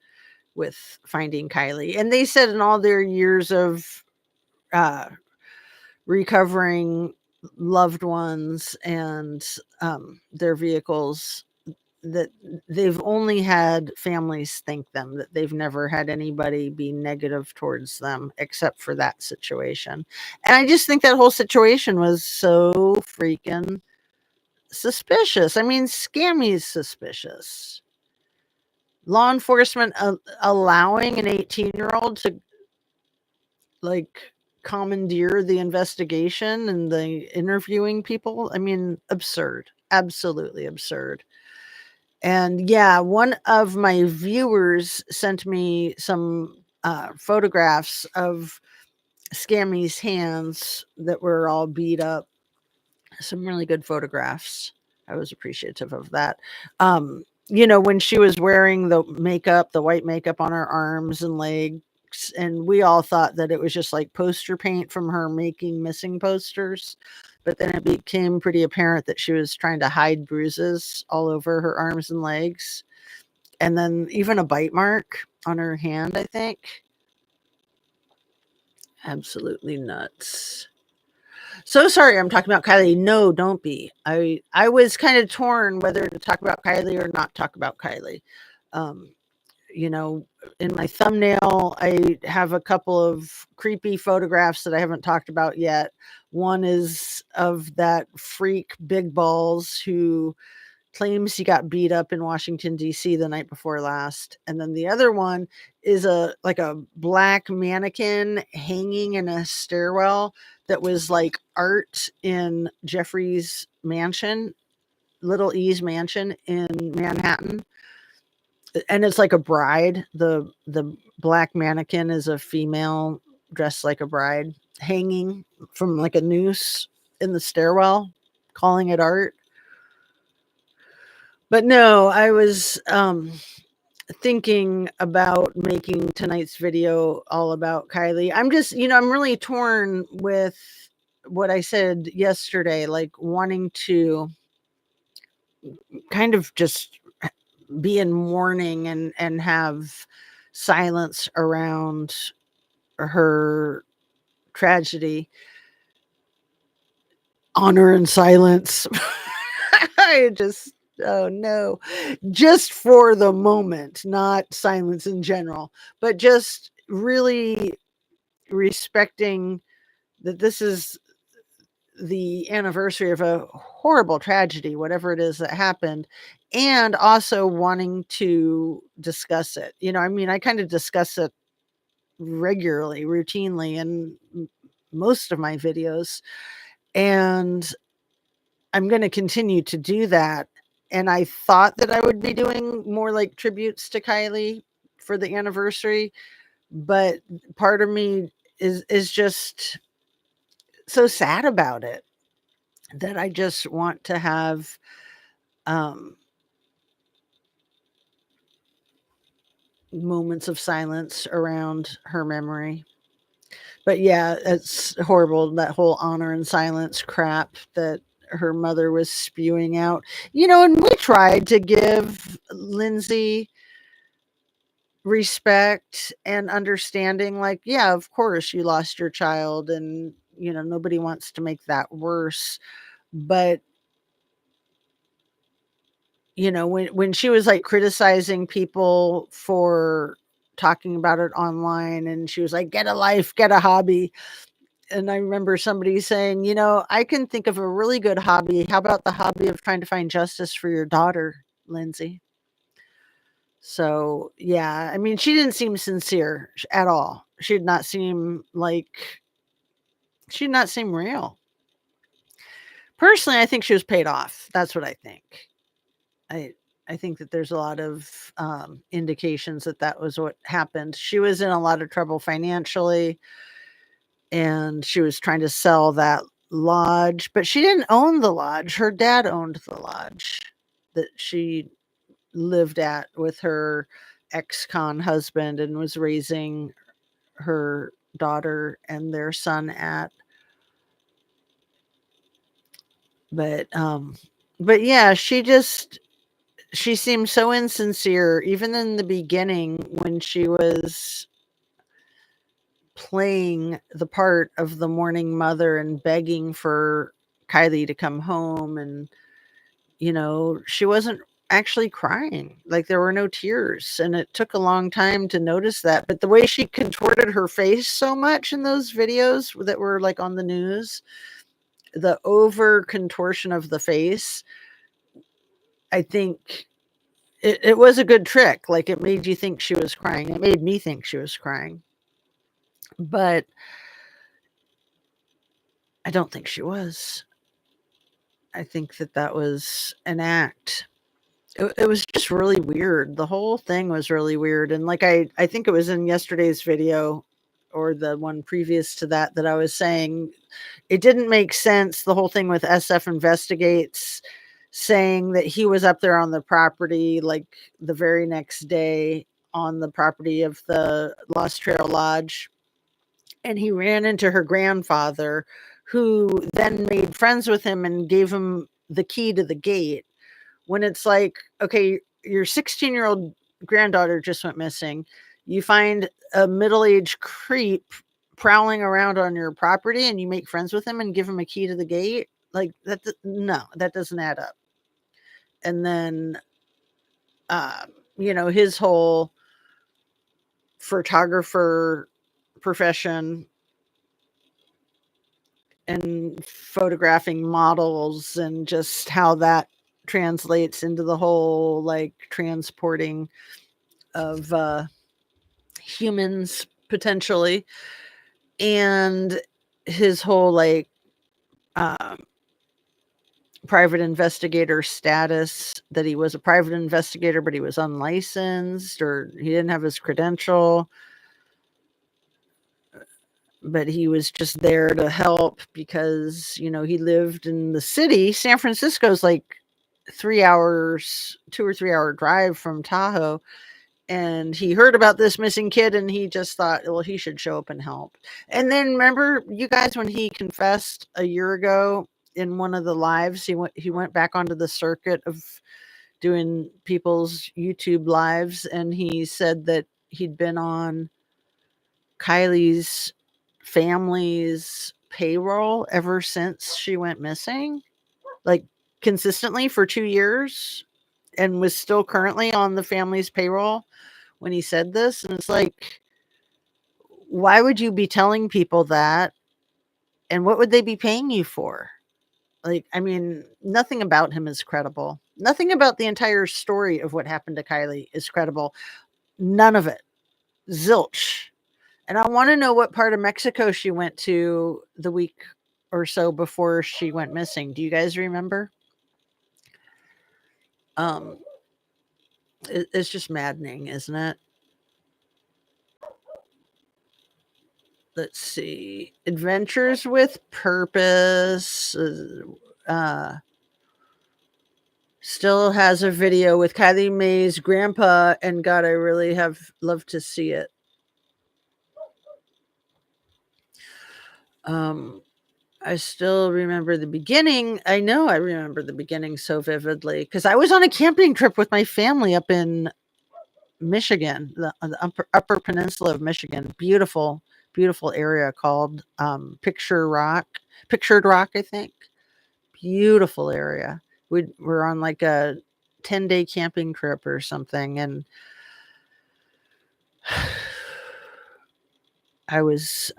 with finding Kylie. And they said in all their years of recovering loved ones and their vehicles, that they've only had families thank them, that they've never had anybody be negative towards them except for that situation. And I just think that whole situation was so freaking suspicious. I mean, Scammy's suspicious. Law enforcement allowing an 18-year-old to like commandeer the investigation and the interviewing people. I mean, absurd. Absolutely absurd. And yeah, one of my viewers sent me some photographs of Scammy's hands that were all beat up. Some really good photographs. I was appreciative of that. When she was wearing the makeup, the white makeup on her arms and legs, and we all thought that it was just like poster paint from her making missing posters. But then it became pretty apparent that she was trying to hide bruises all over her arms and legs. And then even a bite mark on her hand, I think. Absolutely nuts. So sorry I'm talking about Kylie. No, don't be. I was kind of torn whether to talk about Kylie or not talk about Kylie. Um, in my thumbnail, I have a couple of creepy photographs that I haven't talked about yet. One is of that freak Big Balls who claims he got beat up in Washington, D.C. the night before last. And then the other one is a black mannequin hanging in a stairwell that was like art in Jeffrey's mansion, Little E's mansion in Manhattan. And it's like a bride. The black mannequin is a female dressed like a bride hanging from like a noose in the stairwell, calling it art. But no, I was thinking about making tonight's video all about Kylie. I'm just, I'm really torn with what I said yesterday, like wanting to kind of just be in mourning and have silence around her tragedy. Honor and silence. I just, oh no, just for the moment, not silence in general, but just really respecting that this is the anniversary of a horrible tragedy, whatever it is that happened, and also wanting to discuss it. I kind of discuss it regularly, routinely in most of my videos, and I'm going to continue to do that. And I thought that I would be doing more like tributes to Kylie for the anniversary, but part of me is just so sad about it that I just want to have moments of silence around her memory. But yeah, it's horrible, that whole honor and silence crap that her mother was spewing out. And we tried to give Lindsay respect and understanding, like, yeah, of course you lost your child, and nobody wants to make that worse. But when she was like criticizing people for talking about it online, and she was like, get a life, get a hobby. And I remember somebody saying, I can think of a really good hobby. How about the hobby of trying to find justice for your daughter, Lindsay? So, yeah, I mean, she didn't seem sincere at all. She did not seem real. Personally, I think she was paid off. That's what I think. I think that there's a lot of indications that was what happened. She was in a lot of trouble financially, and she was trying to sell that lodge, but she didn't own the lodge. Her dad owned the lodge that she lived at with her ex-con husband and was raising her daughter and their son at. But yeah, she seemed so insincere, even in the beginning when she was playing the part of the mourning mother and begging for Kylie to come home. And, she wasn't actually crying. Like, there were no tears. And it took a long time to notice that. But the way she contorted her face so much in those videos that were like on the news, the over contortion of the face, I think it was a good trick. Like, it made you think she was crying. It made me think she was crying. But I don't think she was. I think that was an act. It was just really weird. The whole thing was really weird. And like I think it was in yesterday's video or the one previous to that I was saying it didn't make sense. The whole thing with SF Investigates saying that he was up there on the property like the very next day on the property of the Lost Trail Lodge. And he ran into her grandfather, who then made friends with him and gave him the key to the gate. When it's like, okay, your 16-year-old granddaughter just went missing. You find a middle-aged creep prowling around on your property and you make friends with him and give him a key to the gate. Like, that, no, that doesn't add up. And then, his whole photographer profession and photographing models and just how that translates into the whole like transporting of humans potentially, and his whole like private investigator status, that he was a private investigator but he was unlicensed or he didn't have his credential, but he was just there to help because he lived in the city. San Francisco's like 2 or 3 hour drive from Tahoe. And he heard about this missing kid and he just thought, well, he should show up and help. And then remember, you guys, when he confessed a year ago in one of the lives, he went back onto the circuit of doing people's YouTube lives, and he said that he'd been on Kylie's family's payroll ever since she went missing, like consistently for 2 years, and was still currently on the family's payroll when he said this. And it's like, why would you be telling people that? And what would they be paying you for? Like, I mean, nothing about him is credible. Nothing about the entire story of what happened to Kylie is credible. None of it. Zilch. And I want to know what part of Mexico she went to the week or so before she went missing. Do you guys remember? It's just maddening, isn't it? Let's see. Adventures with Purpose still has a video with Kylie Mae's grandpa, and God, I really have loved to see it. I still remember the beginning. I know I remember the beginning so vividly because I was on a camping trip with my family up in Michigan, the upper peninsula of Michigan. Beautiful, beautiful area called Pictured Rock, I think. Beautiful area. We're on like a 10-day camping trip or something, and I was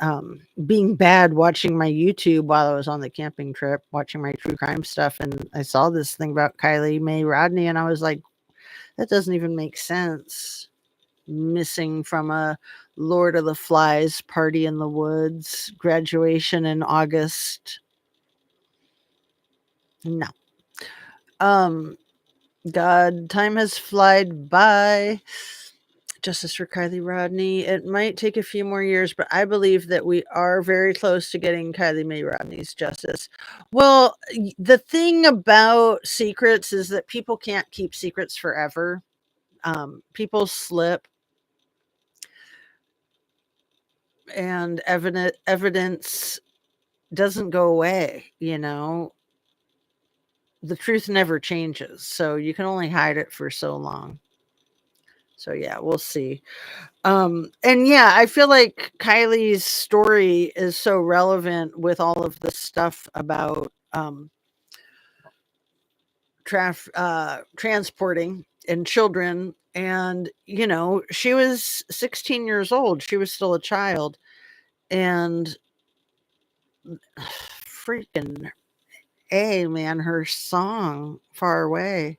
being bad watching my YouTube while I was on the camping trip, watching my true crime stuff, and I saw this thing about Kylie Mae Rodney, and I was like, that doesn't even make sense. Missing from a Lord of the Flies party in the woods, graduation in August. No. God, time has flied by. Justice for Kylie Rodney. It might take a few more years, but I believe that we are very close to getting Kylie Mae Rodney's justice. Well, the thing about secrets is that people can't keep secrets forever. People slip. and evidence doesn't go away, you know? The truth never changes, so you can only hide it for so long. So, yeah, we'll see. And yeah, I feel like Kylie's story is so relevant with all of the stuff about, transporting and children. And, you know, she was 16 years old. She was still a child. And freaking man, her song Far Away,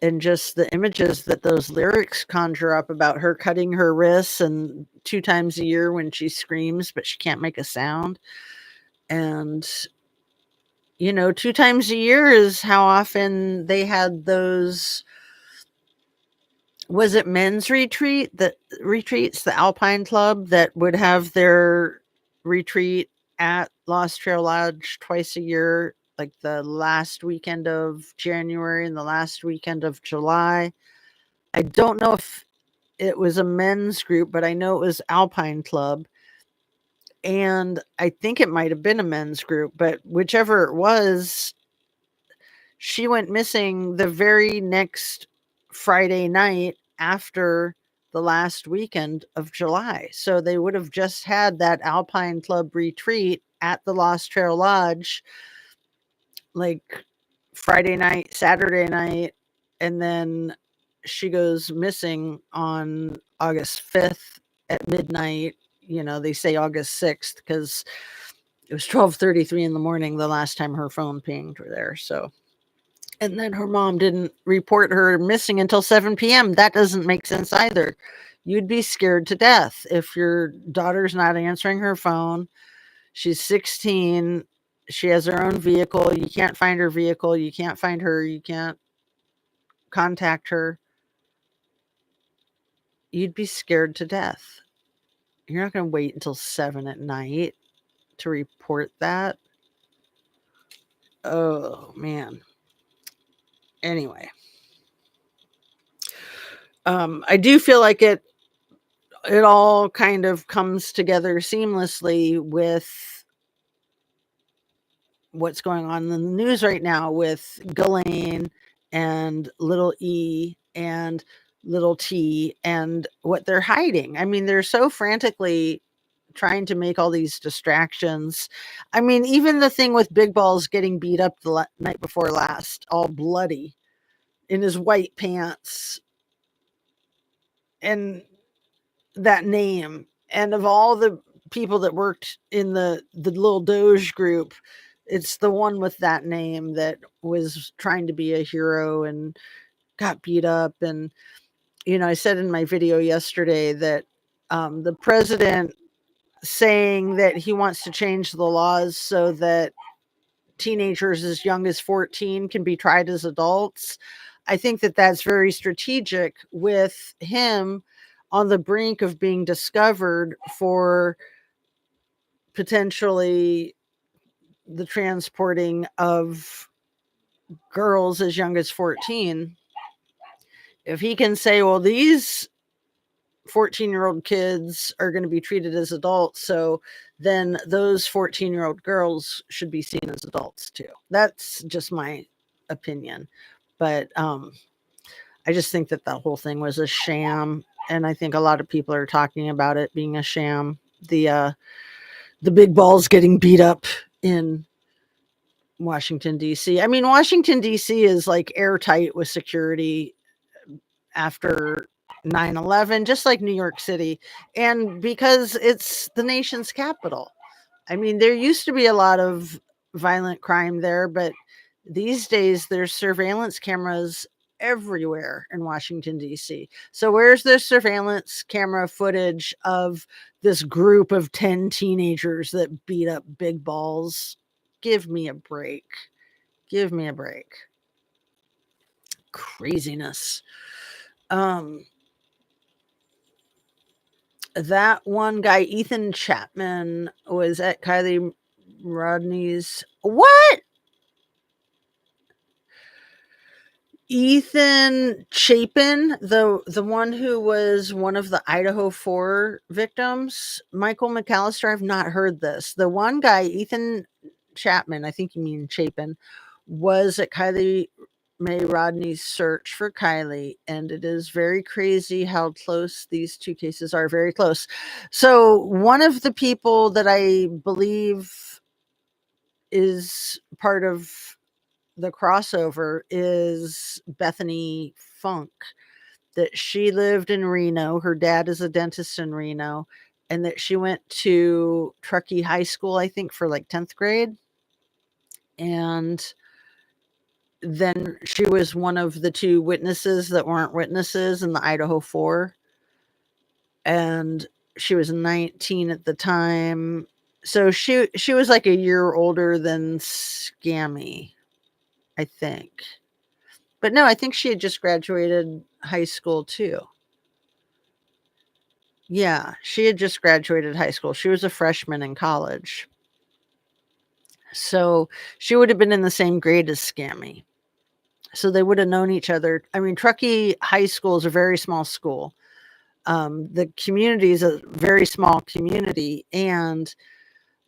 and just the images that those lyrics conjure up about her cutting her wrists and 2 times a year when she screams, but she can't make a sound. And, you know, 2 times a year is how often they had those, was it men's retreats, the Alpine Club that would have their retreat at Lost Trail Lodge twice a year, like the last weekend of January and the last weekend of July. I don't know if it was a men's group, but I know it was Alpine Club. And I think it might have been a men's group, but whichever it was, she went missing the very next Friday night after the last weekend of July. So they would have just had that Alpine Club retreat at the Lost Trail Lodge, like Friday night, Saturday night, and then she goes missing on August 5th at midnight. You know, they say August 6th because it was 12:33 in the morning the last time her phone pinged there. So, and then her mom didn't report her missing until 7 p.m. That doesn't make sense either. You'd be scared to death if your daughter's not answering her phone. She's 16. She has her own vehicle. You can't find her vehicle. You can't find her. You can't contact her. You'd be scared to death. You're not going to wait until 7 at night to report that. Oh, man. Anyway. I do feel like it all kind of comes together seamlessly with what's going on in the news right now with Ghislaine and Little E and Little T and what they're hiding. I mean, they're so frantically trying to make all these distractions. I mean, even the thing with Big Balls getting beat up the night before last, all bloody in his white pants, and that name, and of all the people that worked in the little Doge group, it's the one with that name that was trying to be a hero and got beat up. And, you know, I said in my video yesterday that the president saying that he wants to change the laws so that teenagers as young as 14 can be tried as adults. I think that that's very strategic with him on the brink of being discovered for potentially the transporting of girls as young as 14. If he can say, well, these 14-year-old kids are going to be treated as adults, so then those 14-year-old girls should be seen as adults too. That's just my opinion. But I just think that that whole thing was a sham, and I think a lot of people are talking about it being a sham. The Big Balls getting beat up in Washington D.C. I mean, Washington D.C. is like airtight with security after 9/11, just like New York City, and because it's the nation's capital. I mean, there used to be a lot of violent crime there, but these days there's surveillance cameras everywhere in Washington D.C. So where's the surveillance camera footage of this group of 10 teenagers that beat up Big Balls? Give me a break. Give me a break. Craziness. That one guy, Ethan Chapman, was at Kylie Rodney's. What? Ethan Chapin, the one who was one of the Idaho 4 victims, Michael McAllister, I've not heard this. The one guy, Ethan Chapman, I think you mean Chapin, was at Kylie Mae Rodney's search for Kylie, and it is very crazy how close these two cases are, very close. So, one of the people that I believe is part of the crossover is Bethany Funk, that she lived in Reno. Her dad is a dentist in Reno, and that she went to Truckee High School, I think, for like 10th grade. And then she was one of the two witnesses that weren't witnesses in the Idaho 4. And she was 19 at the time. So she was like a year older than Scammy, I think. But no, I think she had just graduated high school too. Yeah, she had just graduated high school. She was a freshman in college. So she would have been in the same grade as Scammy. So they would have known each other. I mean, Truckee High School is a very small school. The community is a very small community, and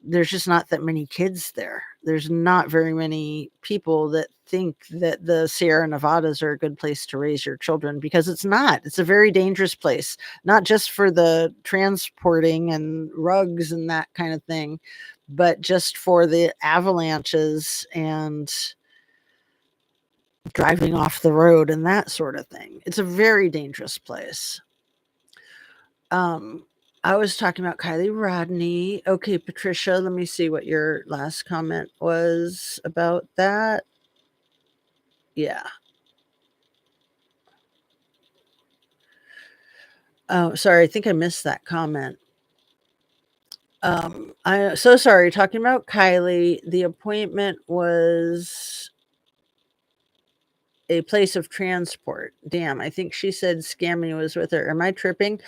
there's just not that many kids there. There's not very many people that think that the Sierra Nevadas are a good place to raise your children, because it's not. It's a very dangerous place, not just for the transporting and rugs and that kind of thing, but just for the avalanches and driving off the road and that sort of thing. It's a very dangerous place. I was talking about Kylie Rodney. Okay, Patricia, let me see what your last comment was about that. Yeah. Oh, sorry, I think I missed that comment. I'm so sorry. Talking about Kylie, the appointment was a place of transport. Damn, I think she said Scammy was with her. Am I tripping?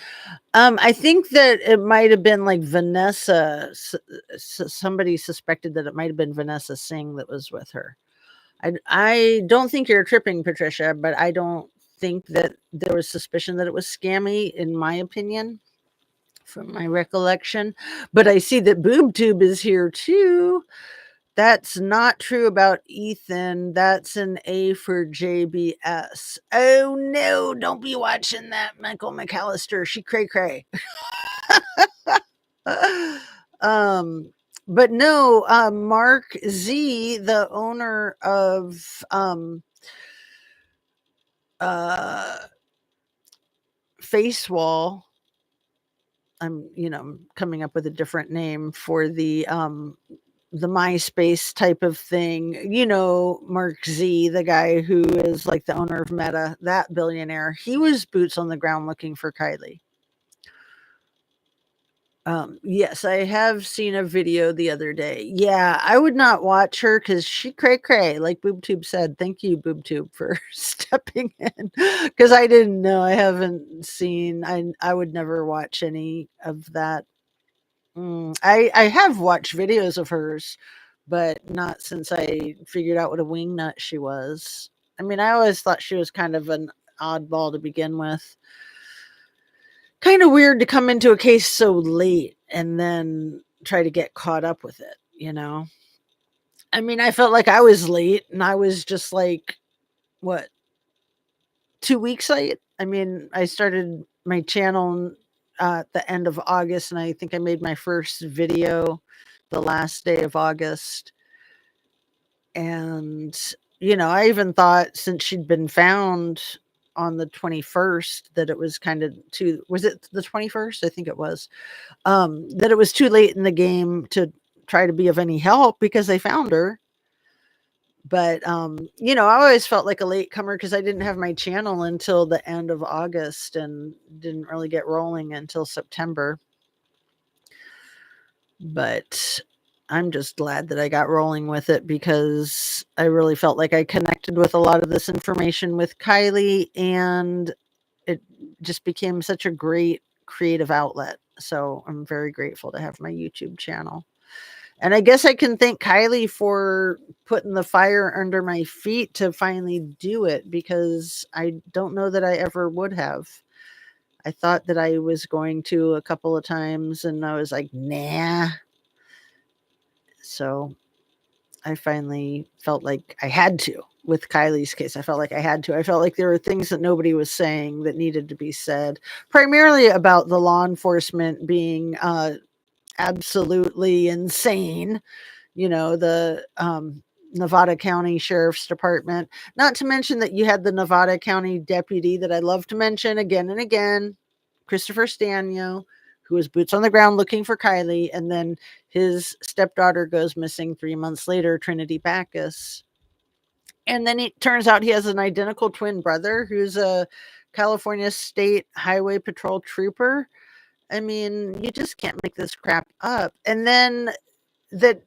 I think that it might have been like Vanessa. Somebody suspected that it might have been Vanessa Singh that was with her. I don't think you're tripping, Patricia, but I don't think that there was suspicion that it was Scammy, in my opinion, from my recollection. But I see that BoobTube is here too. That's not true about Ethan. That's an A for JBS. Oh no, don't be watching that, Michael McAllister. She cray cray. um, but no, Mark Z, the owner of uh Face Wall. I'm, coming up with a different name for the MySpace type of thing. Mark Z, the guy who is like the owner of Meta, that billionaire, he was boots on the ground looking for Kylie. Yes, I have seen a video the other day. Yeah, I would not watch her because she cray cray, like BoobTube said. Thank you, BoobTube, for stepping in, because I didn't know. I haven't seen. I would never watch any of that. I have watched videos of hers, but not since I figured out what a wingnut she was. I mean, I always thought she was kind of an oddball to begin with. Kind of weird to come into a case so late and then try to get caught up with it. I mean, I felt like I was late, and I was just like, what, 2 weeks late? I mean, I started my channel at the end of August, and I think I made my first video the last day of August. And, I even thought, since she'd been found on the 21st, that it was kind of too, was it the 21st? I think it was. That it was too late in the game to try to be of any help because they found her. But I always felt like a latecomer because I didn't have my channel until the end of August and didn't really get rolling until September. But I'm just glad that I got rolling with it, because I really felt like I connected with a lot of this information with Kylie, and it just became such a great creative outlet. So I'm very grateful to have my YouTube channel. And I guess I can thank Kylie for putting the fire under my feet to finally do it, because I don't know that I ever would have. I thought that I was going to a couple of times and I was like, nah. So I finally felt like I had to. With Kylie's case, I felt like I had to. I felt like there were things that nobody was saying that needed to be said, primarily about the law enforcement being absolutely insane. The Nevada County Sheriff's Department. Not to mention that you had the Nevada County deputy that I love to mention again and again, Christopher Stanio, who was boots on the ground looking for Kylie, and then his stepdaughter goes missing 3 months later, Trinity Backus. And then it turns out he has an identical twin brother who's a California State Highway Patrol trooper. I mean, you just can't make this crap up. And then that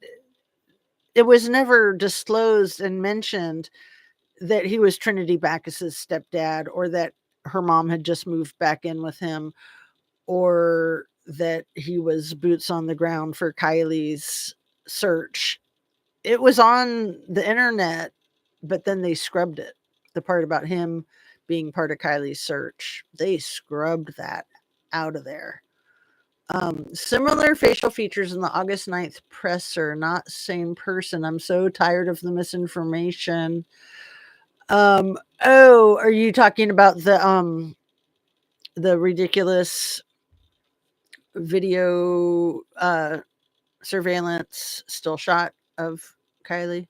it was never disclosed and mentioned that he was Trinity Backus's stepdad, or that her mom had just moved back in with him, or that he was boots on the ground for Kylie's search. It was on the internet, but then they scrubbed it. The part about him being part of Kylie's search, they scrubbed that out of there. Similar facial features in the August 9th presser, not same person. I'm so tired of the misinformation. Oh, are you talking about the ridiculous video surveillance still shot of Kylie?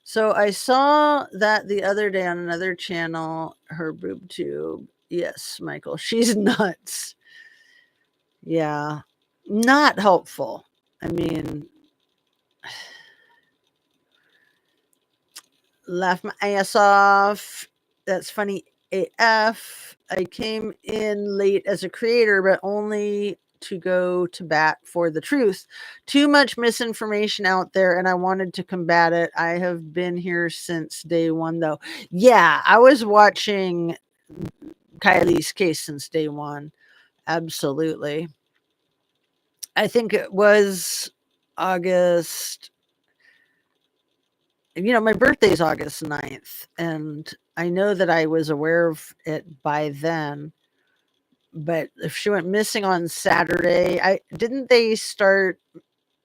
So I saw that the other day on another channel, her boob tube. Yes, Michael, she's nuts. Yeah, not helpful. I mean, laugh my ass off. That's funny AF. I came in late as a creator, but only to go to bat for the truth. Too much misinformation out there, and I wanted to combat it. I have been here since day one, though. Yeah, I was watching Kylie's case since day one. Absolutely. I think it was August. My birthday is August 9th, and I know that I was aware of it by then. But if she went missing on Saturday, didn't they start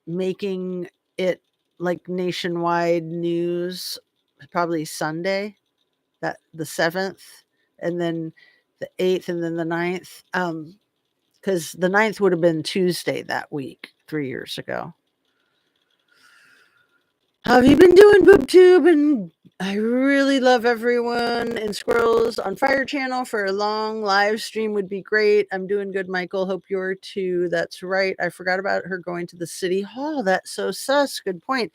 making it like nationwide news probably Sunday, that the 7th, and then the 8th, and then the 9th? Because the 9th would have been Tuesday that week 3 years ago. How have you been doing, BoobTube? And I really love everyone. And Squirrels on Fire channel for a long live stream would be great. I'm doing good, Michael. Hope you're too. That's right. I forgot about her going to the city hall. That's so sus. Good point.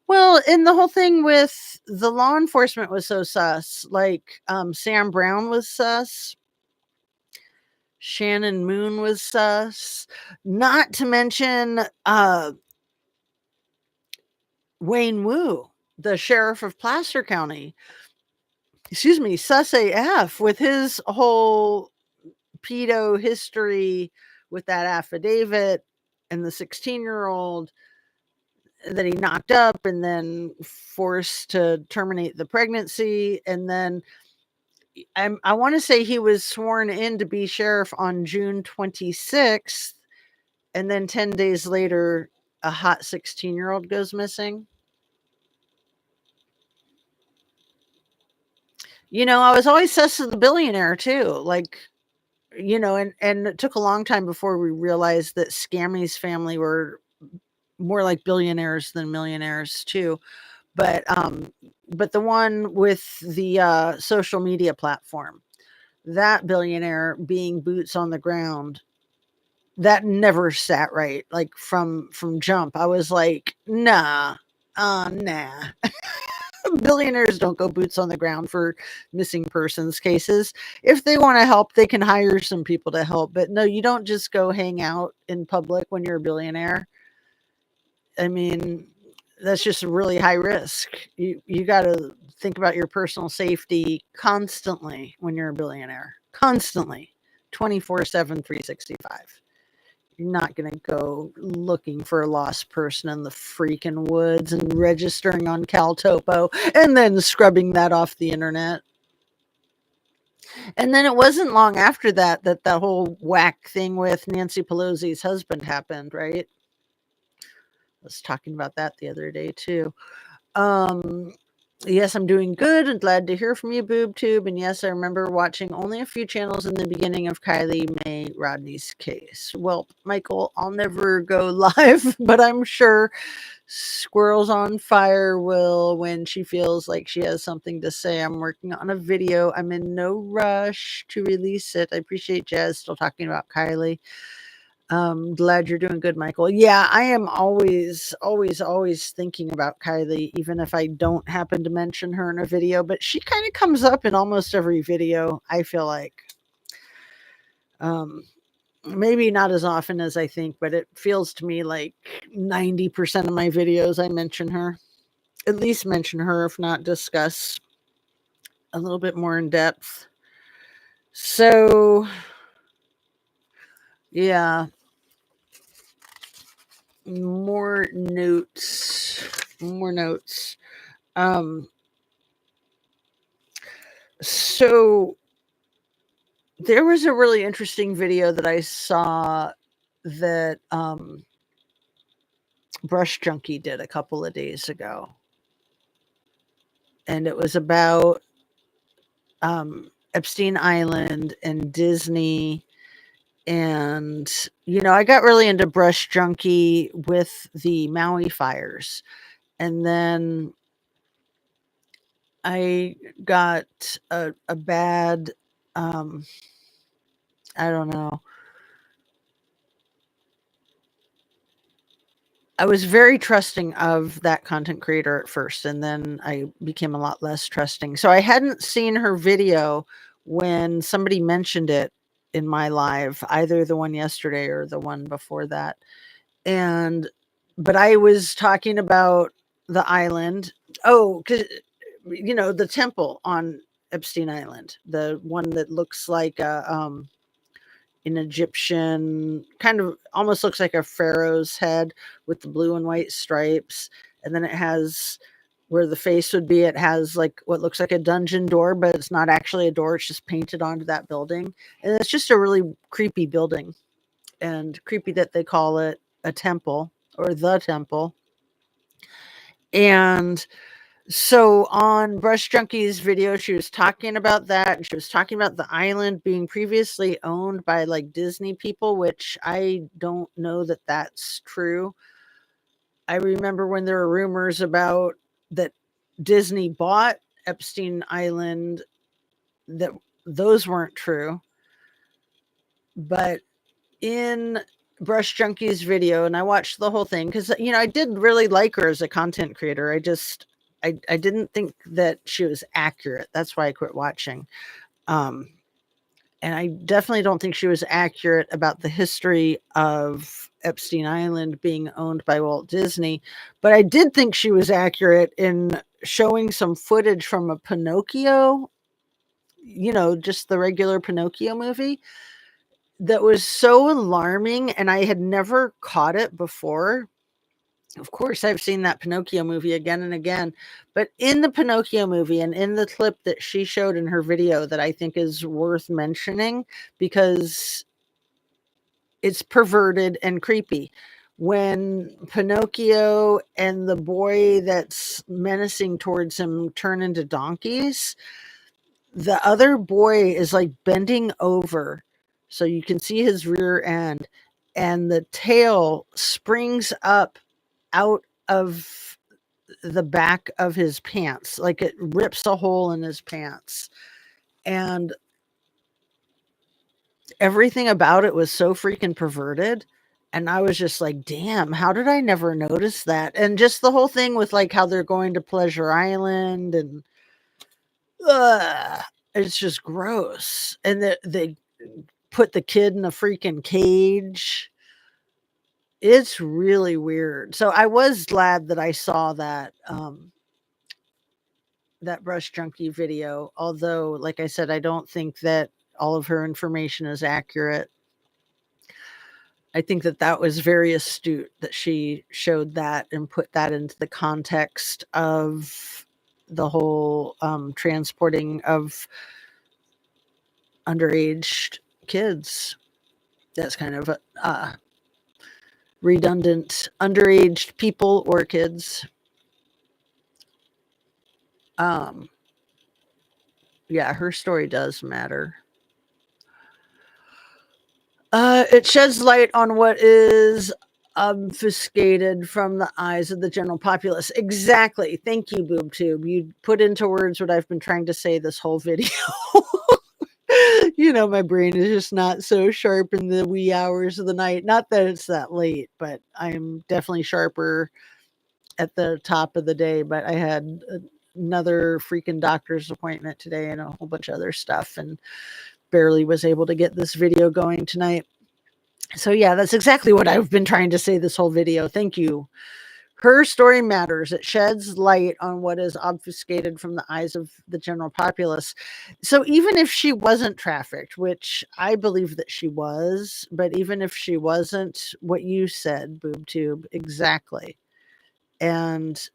Well, and the whole thing with the law enforcement was so sus. Like Sam Brown was sus. Shannon Moon was sus. Not to mention Wayne Wu, the sheriff of Placer County. Excuse me, sus AF, with his whole pedo history with that affidavit and the 16-year-old that he knocked up and then forced to terminate the pregnancy. And then I want to say he was sworn in to be sheriff on June 26th. And then 10 days later, a hot 16-year-old goes missing. I was always sus of the billionaire too. Like, and it took a long time before we realized that Scammy's family were more like billionaires than millionaires too. But the one with the social media platform, that billionaire being boots on the ground, that never sat right. Like from jump, I was like, nah, nah. Billionaires don't go boots on the ground for missing persons cases. If they want to help, they can hire some people to help. But no, you don't just go hang out in public when you're a billionaire. I mean, that's just really high risk. You got to think about your personal safety constantly when you're a billionaire. Constantly. 24/7, 365. You're not gonna go looking for a lost person in the freaking woods and registering on CalTopo and then scrubbing that off the internet. And then it wasn't long after that that the whole whack thing with Nancy Pelosi's husband happened, right? I was talking about that the other day too. Um, yes, I'm doing good and glad to hear from you, BoobTube. And yes, I remember watching only a few channels in the beginning of Kylie Mae Rodney's case. Well, Michael, I'll never go live, but I'm sure Squirrels on Fire will when she feels like she has something to say. I'm working on a video. I'm in no rush to release it. I appreciate Jazz still talking about Kylie. Glad you're doing good, Michael. Yeah, I am always thinking about Kylie, even if I don't happen to mention her in a video, but she kind of comes up in almost every video, I feel like. Maybe not as often as I think, but it feels to me like 90% of my videos I mention her. At least mention her, if not discuss a little bit more in depth. So, yeah. More notes. So there was a really interesting video that I saw that Brush Junkie did a couple of days ago. And it was about Epstein Island and Disney. And, I got really into Brush Junkie with the Maui fires. And then I got a bad, I don't know. I was very trusting of that content creator at first, and then I became a lot less trusting. So I hadn't seen her video when somebody mentioned it in my live, either the one yesterday or the one before that. But I was talking about the island. Oh, because the temple on Epstein Island, the one that looks like an Egyptian, kind of almost looks like a pharaoh's head with the blue and white stripes. And then it has where the face would be, it has like what looks like a dungeon door, but it's not actually a door. It's just painted onto that building. And it's just a really creepy building, and creepy that they call it a temple or the temple. And so on Brush Junkie's video, she was talking about that, and she was talking about the island being previously owned by like Disney people, which I don't know that that's true. I remember when there were rumors about that Disney bought Epstein Island, that those weren't true. But in Brush Junkie's video, and I watched the whole thing because I did really like her as a content creator. I didn't think that she was accurate. That's why I quit watching. And I definitely don't think she was accurate about the history of Epstein Island being owned by Walt Disney. But I did think she was accurate in showing some footage from a Pinocchio, just the regular Pinocchio movie, that was so alarming, and I had never caught it before. Of course, I've seen that Pinocchio movie again and again, but in the Pinocchio movie and in the clip that she showed in her video that I think is worth mentioning because it's perverted and creepy. When Pinocchio and the boy that's menacing towards him turn into donkeys, the other boy is like bending over so you can see his rear end, and the tail springs up out of the back of his pants, like it rips a hole in his pants. And everything about it was so freaking perverted. And I was just like, damn, how did I never notice that? And just the whole thing with like how they're going to Pleasure Island, and it's just gross. And they put the kid in a freaking cage. It's really weird. So I was glad that I saw that Brush Junkie video, although like I said, I don't think that all of her information is accurate. I think that that was very astute that she showed that and put that into the context of the whole transporting of underage kids. That's kind of redundant. Underage people or kids. Yeah, her story does matter. It sheds light on what is obfuscated from the eyes of the general populace. Exactly. Thank you, BoobTube. You put into words what I've been trying to say this whole video. You know, my brain is just not so sharp in the wee hours of the night. Not that it's that late, but I'm definitely sharper at the top of the day. But I had another freaking doctor's appointment today and a whole bunch of other stuff, and barely was able to get this video going tonight. So yeah, that's exactly what I've been trying to say this whole video. Thank you. Her story matters. It sheds light on what is obfuscated from the eyes of the general populace. So even if she wasn't trafficked, which I believe that she was, but even if she wasn't, what you said, BoobTube, exactly. And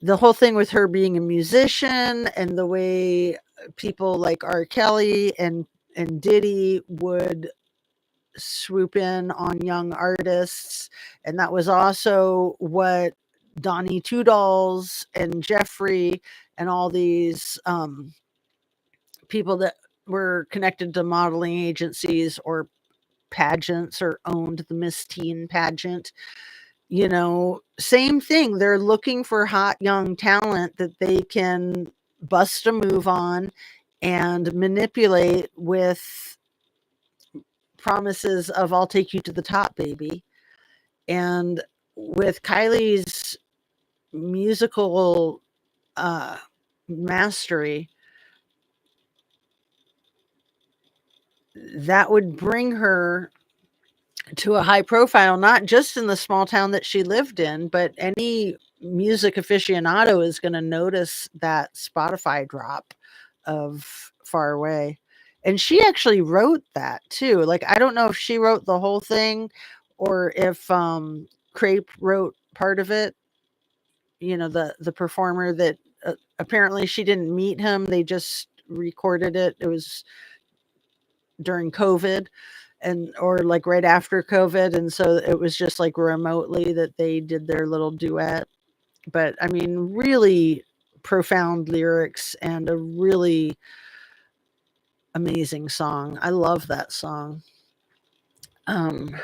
the whole thing with her being a musician and the way people like R. Kelly and Diddy would swoop in on young artists, and that was also what Donnie Two Dolls and Jeffrey and all these people that were connected to modeling agencies or pageants or owned the Miss Teen pageant. You know, same thing. They're looking for hot young talent that they can bust a move on and manipulate with promises of "I'll take you to the top, baby." And with Kylie's musical mastery, that would bring her to a high profile, not just in the small town that she lived in, but any music aficionado is going to notice that Spotify drop of Far Away. And she actually wrote that too. Like, I don't know if she wrote the whole thing or if Crepe wrote part of it. You know, the performer that apparently she didn't meet him. They just recorded it. It was during COVID and or like right after COVID, and so it was just like remotely that they did their little duet. But I mean, really profound lyrics and a really amazing song. I love that song. And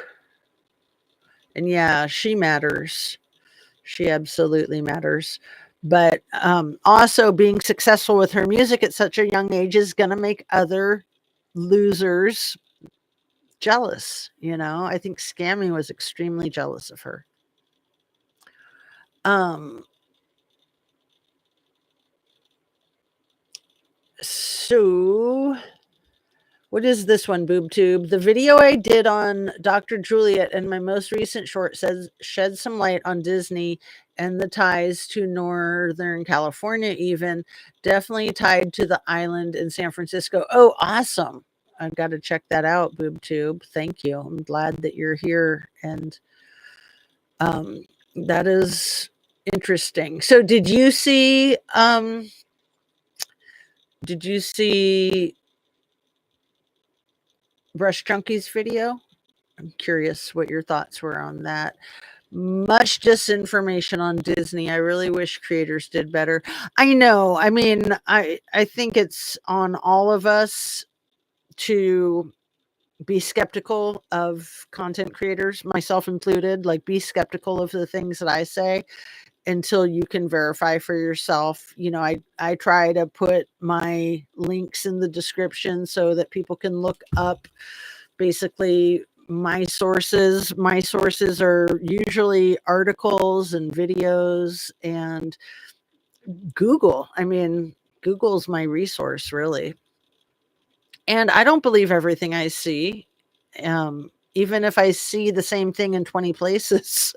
yeah, she matters. She absolutely matters. But also being successful with her music at such a young age is going to make other losers jealous. You know, I think Scammy was extremely jealous of her. So what is this one, BoobTube? The video I did on Dr. Juliet and my most recent short says shed some light on Disney and the ties to Northern California, even definitely tied to the island in San Francisco. Oh, awesome. I've got to check that out, BoobTube. Thank you. I'm glad that you're here. And that is interesting. So did you see Brush Chunky's video? I'm curious what your thoughts were on that. Much disinformation on Disney. I really wish creators did better. I know. I mean, I think it's on all of us to be skeptical of content creators, myself included. Like, be skeptical of the things that I say until you can verify for yourself. You know, I try to put my links in the description so that people can look up basically my sources are usually articles and videos and Google. I mean, Google's my resource, really. And I don't believe everything I see. Even if I see the same thing in 20 places,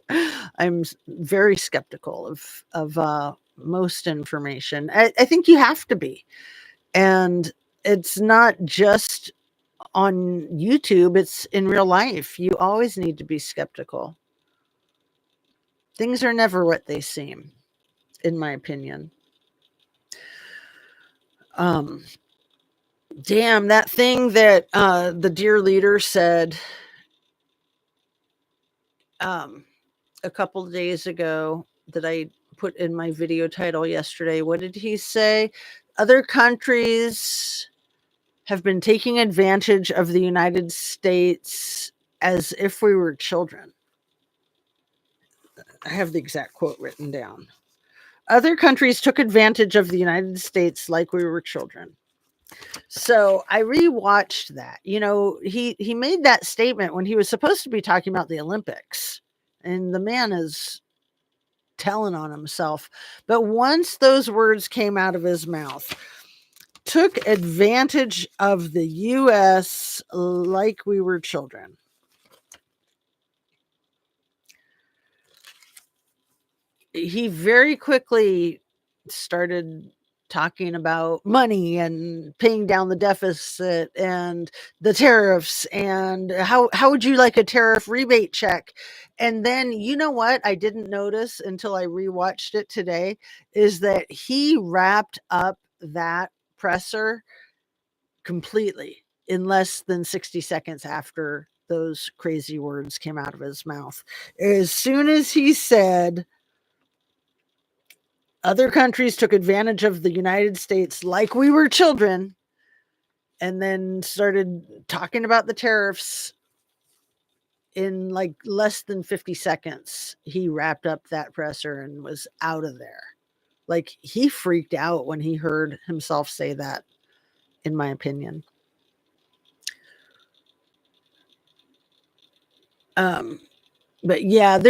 I'm very skeptical of most information. I think you have to be. And it's not just on YouTube, it's in real life. You always need to be skeptical. Things are never what they seem, in my opinion. Damn, that thing that the dear leader said a couple of days ago that I put in my video title yesterday. What did he say? Other countries have been taking advantage of the United States as if we were children. I have the exact quote written down. Other countries took advantage of the United States like we were children. So I rewatched that. You know, he made that statement when he was supposed to be talking about the Olympics. And the man is telling on himself. But once those words came out of his mouth, took advantage of the US like we were children. He very quickly started talking about money and paying down the deficit and the tariffs and how would you like a tariff rebate check? And then, you know what I didn't notice until I rewatched it today is that he wrapped up that presser completely in less than 60 seconds after those crazy words came out of his mouth. As soon as he said other countries took advantage of the United States like we were children, and then started talking about the tariffs in like less than 50 seconds. He wrapped up that presser and was out of there. Like he freaked out when he heard himself say that, in my opinion. But yeah,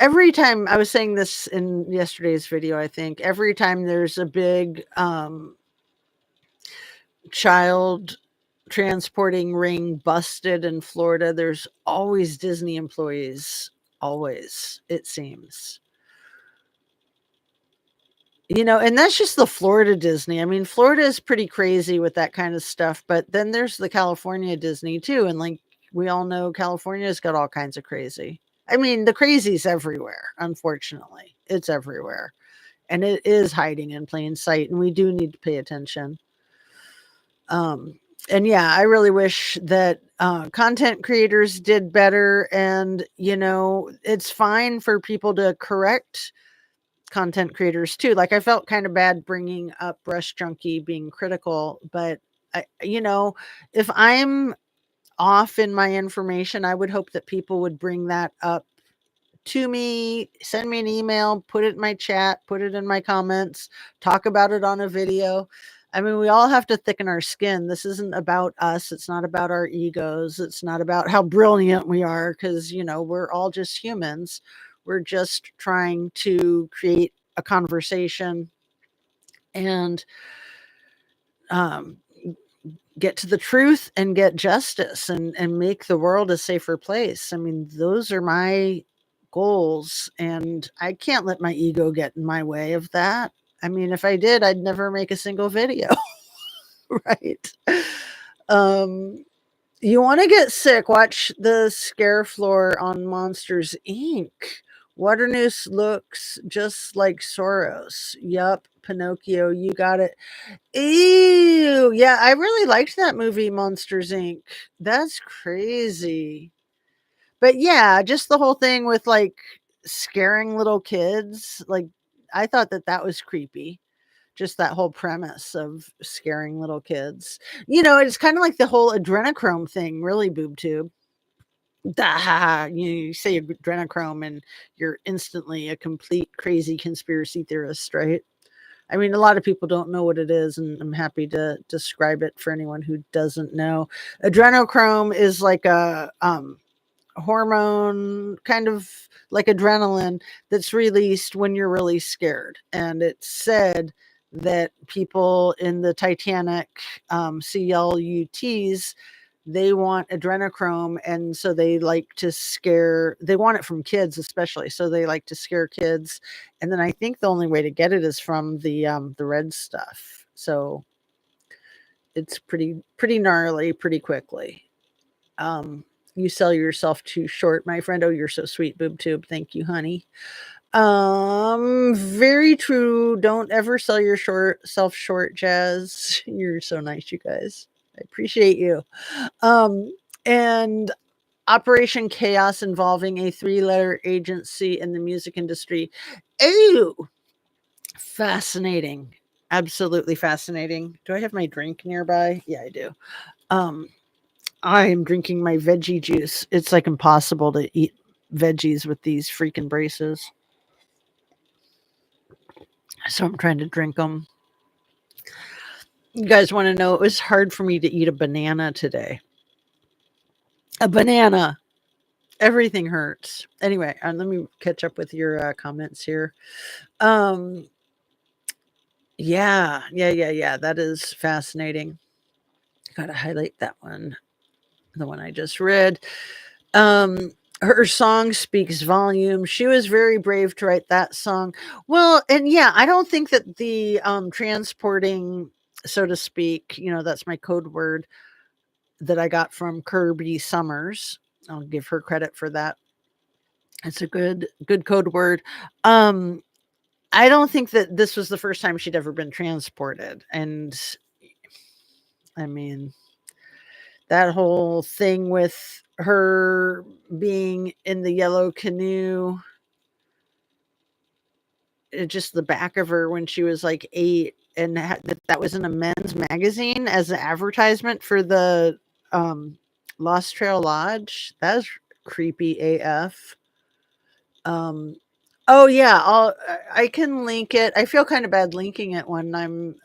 every time I was saying this in yesterday's video, I think every time there's a big child transporting ring busted in Florida, there's always Disney employees. Always, it seems. You know, and that's just the Florida Disney. I mean, Florida is pretty crazy with that kind of stuff, but then there's the California Disney too. And like we all know, California's got all kinds of crazy. I mean, the crazy's everywhere, unfortunately. It's everywhere. And it is hiding in plain sight, and we do need to pay attention. And yeah, I really wish that content creators did better. And, you know, it's fine for people to correct content creators too. Like I felt kind of bad bringing up Brush Junkie being critical, but you know, if I'm off in my information, I would hope that people would bring that up to me, send me an email, put it in my chat, put it in my comments, talk about it on a video. I mean, we all have to thicken our skin. This isn't about us. It's not about our egos. It's not about how brilliant we are because, you know, we're all just humans. We're just trying to create a conversation and get to the truth and get justice and make the world a safer place. I mean, those are my goals, and I can't let my ego get in my way of that. I mean, if I did, I'd never make a single video. Right? You want to get sick, watch the scare floor on Monsters Inc. Waternoose looks just like Soros. Yup, Pinocchio, you got it. Ew, yeah, I really liked that movie, Monsters Inc. That's crazy. But yeah, just the whole thing with like scaring little kids, like I thought that that was creepy. Just that whole premise of scaring little kids. You know, it's kind of like the whole adrenochrome thing, really, boob tube. You say adrenochrome and you're instantly a complete crazy conspiracy theorist, right? I mean, a lot of people don't know what it is, and I'm happy to describe it for anyone who doesn't know. Adrenochrome is like a hormone, kind of like adrenaline, that's released when you're really scared. And it's said that people in the Titanic CLUTs, they want adrenochrome, and so they like to scare, they want it from kids especially, so they like to scare kids. And then I think the only way to get it is from the red stuff. So it's pretty gnarly pretty quickly. Um, you sell yourself too short, my friend. Oh, you're so sweet, boob tube. Thank you, honey. Very true. Don't ever sell your self short, Jazz. You're so nice, you guys. I appreciate you. Um, and Operation Chaos involving a three-letter agency in the music industry. Ew, fascinating. Absolutely fascinating. Do I have my drink nearby? Yeah, I do. Um, I am drinking my veggie juice. It's like impossible to eat veggies with these freaking braces. So I'm trying to drink them. You guys want to know? It was hard for me to eat a banana today. A banana. Everything hurts. Anyway, let me catch up with your comments here. Um, yeah. That is fascinating. Gotta highlight that one. The one I just read. Um, her song speaks volume. She was very brave to write that song. Well, and yeah, I don't think that the transporting, so to speak, that's my code word that I got from Kirby Summers. I'll give her credit for that. It's a good code word. Um, I don't think that this was the first time she'd ever been transported. And I mean, that whole thing with her being in the yellow canoe, just the back of her when she was like 8, and that was in a men's magazine as an advertisement for the Lost Trail Lodge. That was creepy AF. Um, oh yeah, I can link it. I feel kind of bad linking it when I'm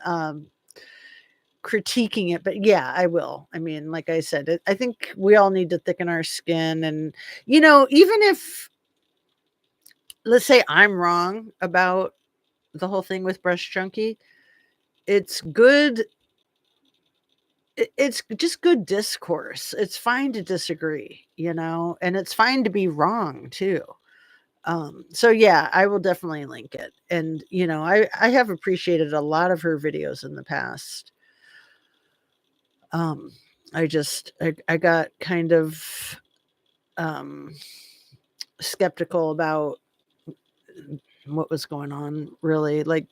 critiquing it, but yeah, I will. I mean, like I said, I think we all need to thicken our skin, and even if, let's say, I'm wrong about the whole thing with Breast Junkie, it's good. It's just good discourse. It's fine to disagree, and it's fine to be wrong too. So yeah, I will definitely link it. And I have appreciated a lot of her videos in the past. Um, I got kind of um skeptical about what was going on, really, like,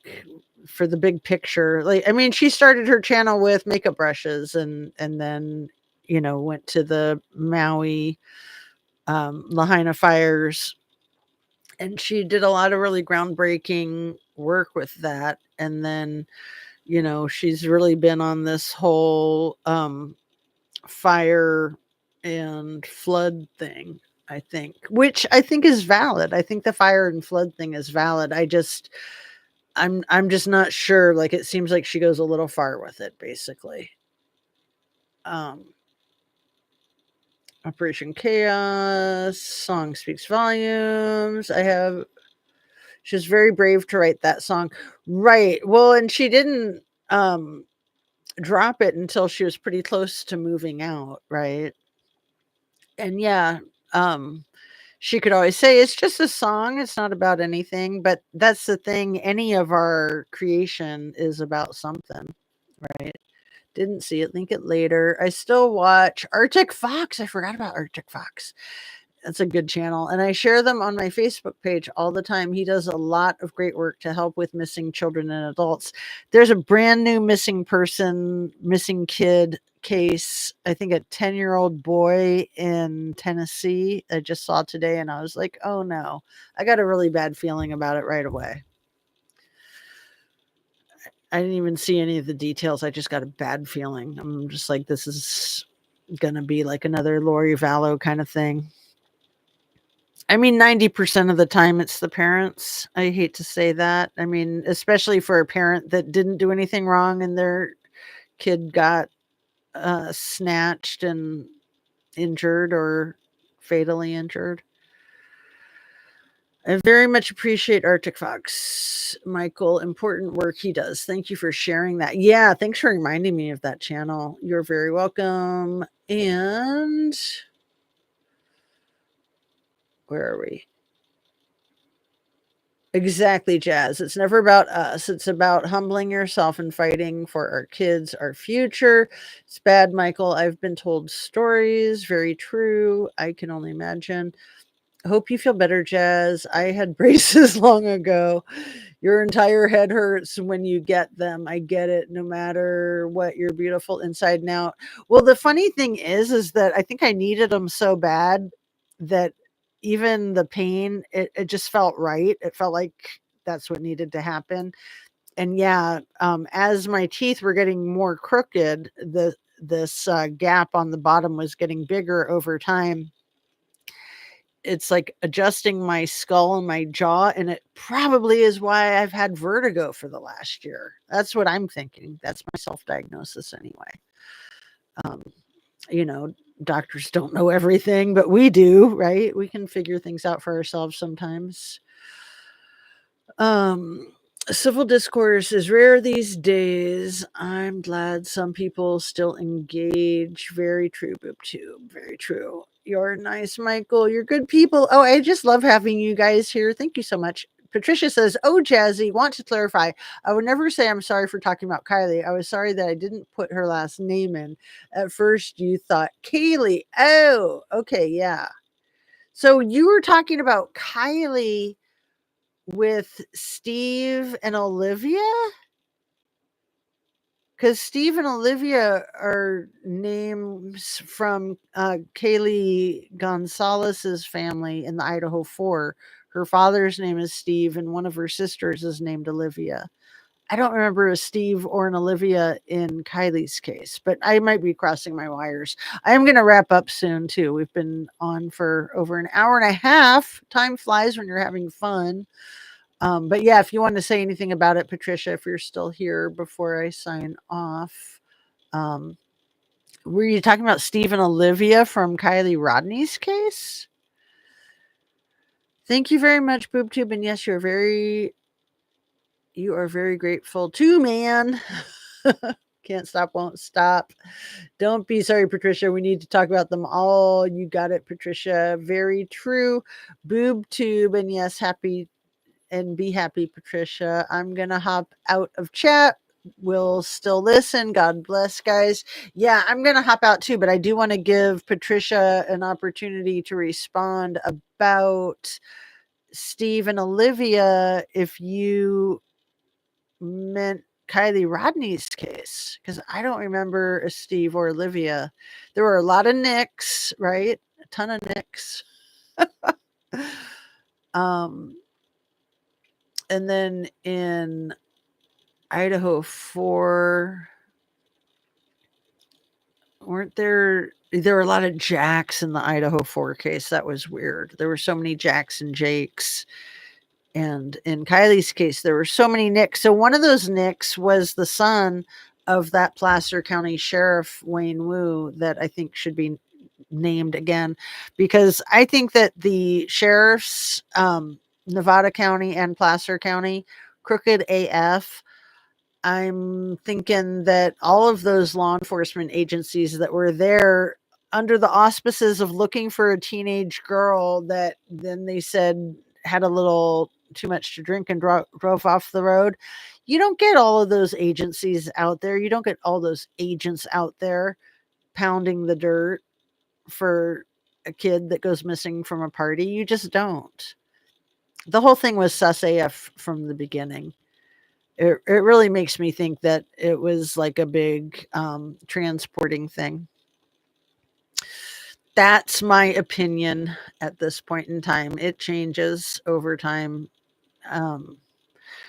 for the big picture. Like, I mean, she started her channel with makeup brushes, and then went to the Maui Lahaina fires, and she did a lot of really groundbreaking work with that. And then she's really been on this whole fire and flood thing, I think, which I think is valid. I think the fire and flood thing is valid. I'm just not sure. Like, it seems like she goes a little far with it, basically. Um, Operation Chaos song speaks volumes. She's very brave to write that song. Right. Well, and she didn't drop it until she was pretty close to moving out, right? And yeah, um she could always say it's just a song, it's not about anything, but that's the thing, any of our creation is about something, right? Didn't see it, link it later. I still watch Arctic Fox. I forgot about Arctic Fox. That's a good channel, and I share them on my Facebook page all the time. He does a lot of great work to help with missing children and adults. There's a brand new missing kid case. I think a 10-year-old boy in Tennessee I just saw today, and I was like, "Oh no." I got a really bad feeling about it right away. I didn't even see any of the details. I just got a bad feeling. I'm just like, this is gonna be like another Lori Vallow kind of thing. I mean, 90% of the time it's the parents. I hate to say that. I mean, especially for a parent that didn't do anything wrong and their kid got snatched and injured or fatally injured. I very much appreciate Arctic Fox, Michael. Important work he does. Thank you for sharing that. Yeah, thanks for reminding me of that channel. You're very welcome. And where are we? Exactly, Jazz. It's never about us. It's about humbling yourself and fighting for our kids, our future. It's bad, Michael. I've been told stories. Very true. I can only imagine. Hope you feel better, Jazz. I had braces long ago. Your entire head hurts when you get them. I get it, no matter what. You're beautiful inside and out. Well, the funny thing is that I think I needed them so bad that even the pain, it just felt right. It felt like that's what needed to happen. And yeah, as my teeth were getting more crooked, this gap on the bottom was getting bigger over time. It's like adjusting my skull and my jaw, and it probably is why I've had vertigo for the last year. That's what I'm thinking. That's my self-diagnosis anyway. Um, you know, doctors don't know everything, but we do, right? We can figure things out for ourselves sometimes. Um, Civil discourse is rare these days. I'm glad some people still engage. Very true, BoobTube. Very true. You're nice, Michael. You're good people. Oh, I just love having you guys here. Thank you so much. Patricia says, "Oh, Jazzy, want to clarify. I would never say I'm sorry for talking about Kylie. I was sorry that I didn't put her last name in. At first, you thought Kaylee. Oh, okay, yeah. So you were talking about Kylie with Steve and Olivia? Because Steve and Olivia are names from Kaylee Gonzalez's family in the Idaho Four. Her father's name is Steve, and one of her sisters is named Olivia. I don't remember a Steve or an Olivia in Kylie's case, but I might be crossing my wires. I'm going to wrap up soon, too. We've been on for over an hour and a half. Time flies when you're having fun. But yeah, if you want to say anything about it, Patricia, if you're still here before I sign off, um, were you talking about Steve and Olivia from Kylie Rodney's case? Thank you very much, BoobTube. And yes, you are very grateful too, man. Can't stop, won't stop. Don't be sorry, Patricia. We need to talk about them all. You got it, Patricia. Very true. BoobTube. And yes, happy and be happy, Patricia. I'm going to hop out of chat. We'll still listen. God bless, guys. Yeah, I'm going to hop out too, but I do want to give Patricia an opportunity to respond about Steve and Olivia if you meant Kylie Rodney's case, because I don't remember a Steve or Olivia. There were a lot of Nicks, right? A ton of Nicks. um, and then in Idaho 4, there were a lot of Jacks in the Idaho 4 case. That was weird. There were so many Jacks and Jakes. And in Kylie's case, there were so many Nicks. So one of those Nicks was the son of that Placer County Sheriff, Wayne Wu, that I think should be named again, because I think that the sheriffs, Nevada County and Placer County, crooked AF. I'm thinking that all of those law enforcement agencies that were there under the auspices of looking for a teenage girl that then they said had a little too much to drink and drove off the road. You don't get all of those agencies out there. You don't get all those agents out there pounding the dirt for a kid that goes missing from a party. You just don't. The whole thing was sus AF from the beginning. It really makes me think that it was like a big transporting thing. That's my opinion at this point in time. It changes over time. Um,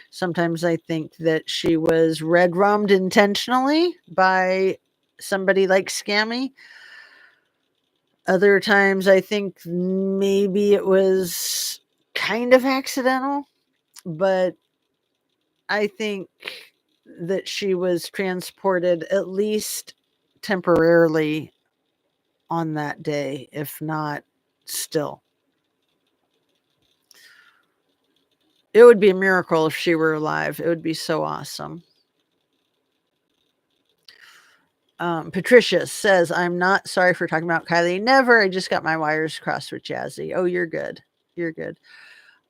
Sometimes I think that she was red rummed intentionally by somebody like Scammy. Other times I think maybe it was kind of accidental, but I think that she was transported at least temporarily on that day, if not still. It would be a miracle if she were alive. It would be so awesome. Patricia says, I'm not sorry for talking about Kylie. Never. I just got my wires crossed with Jazzy. Oh, you're good. You're good.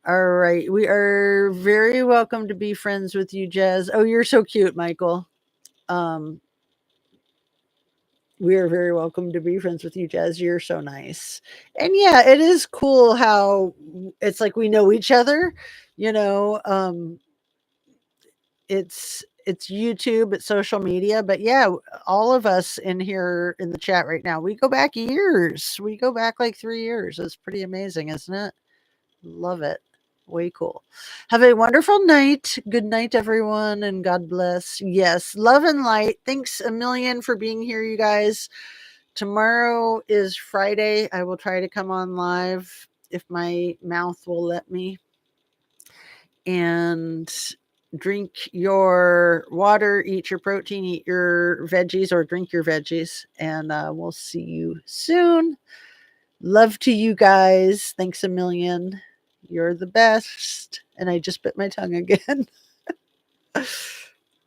All right. We are very welcome to be friends with you, Jazz. Oh, you're so cute, Michael. Um, we are very welcome to be friends with you, Jazz. You're so nice. And yeah, it is cool how it's like we know each other, you know. It's YouTube, it's social media, but yeah, all of us in here in the chat right now, we go back years. We go back like 3 years. It's pretty amazing, isn't it? Love it. Way cool. Have a wonderful night. Good night, everyone, and God bless. Yes, love and light. Thanks a million for being here, you guys. Tomorrow is Friday. I will try to come on live if my mouth will let me. And drink your water, eat your protein, eat your veggies, or drink your veggies. And we'll see you soon. Love to you guys. Thanks a million. You're the best. And I just bit my tongue again.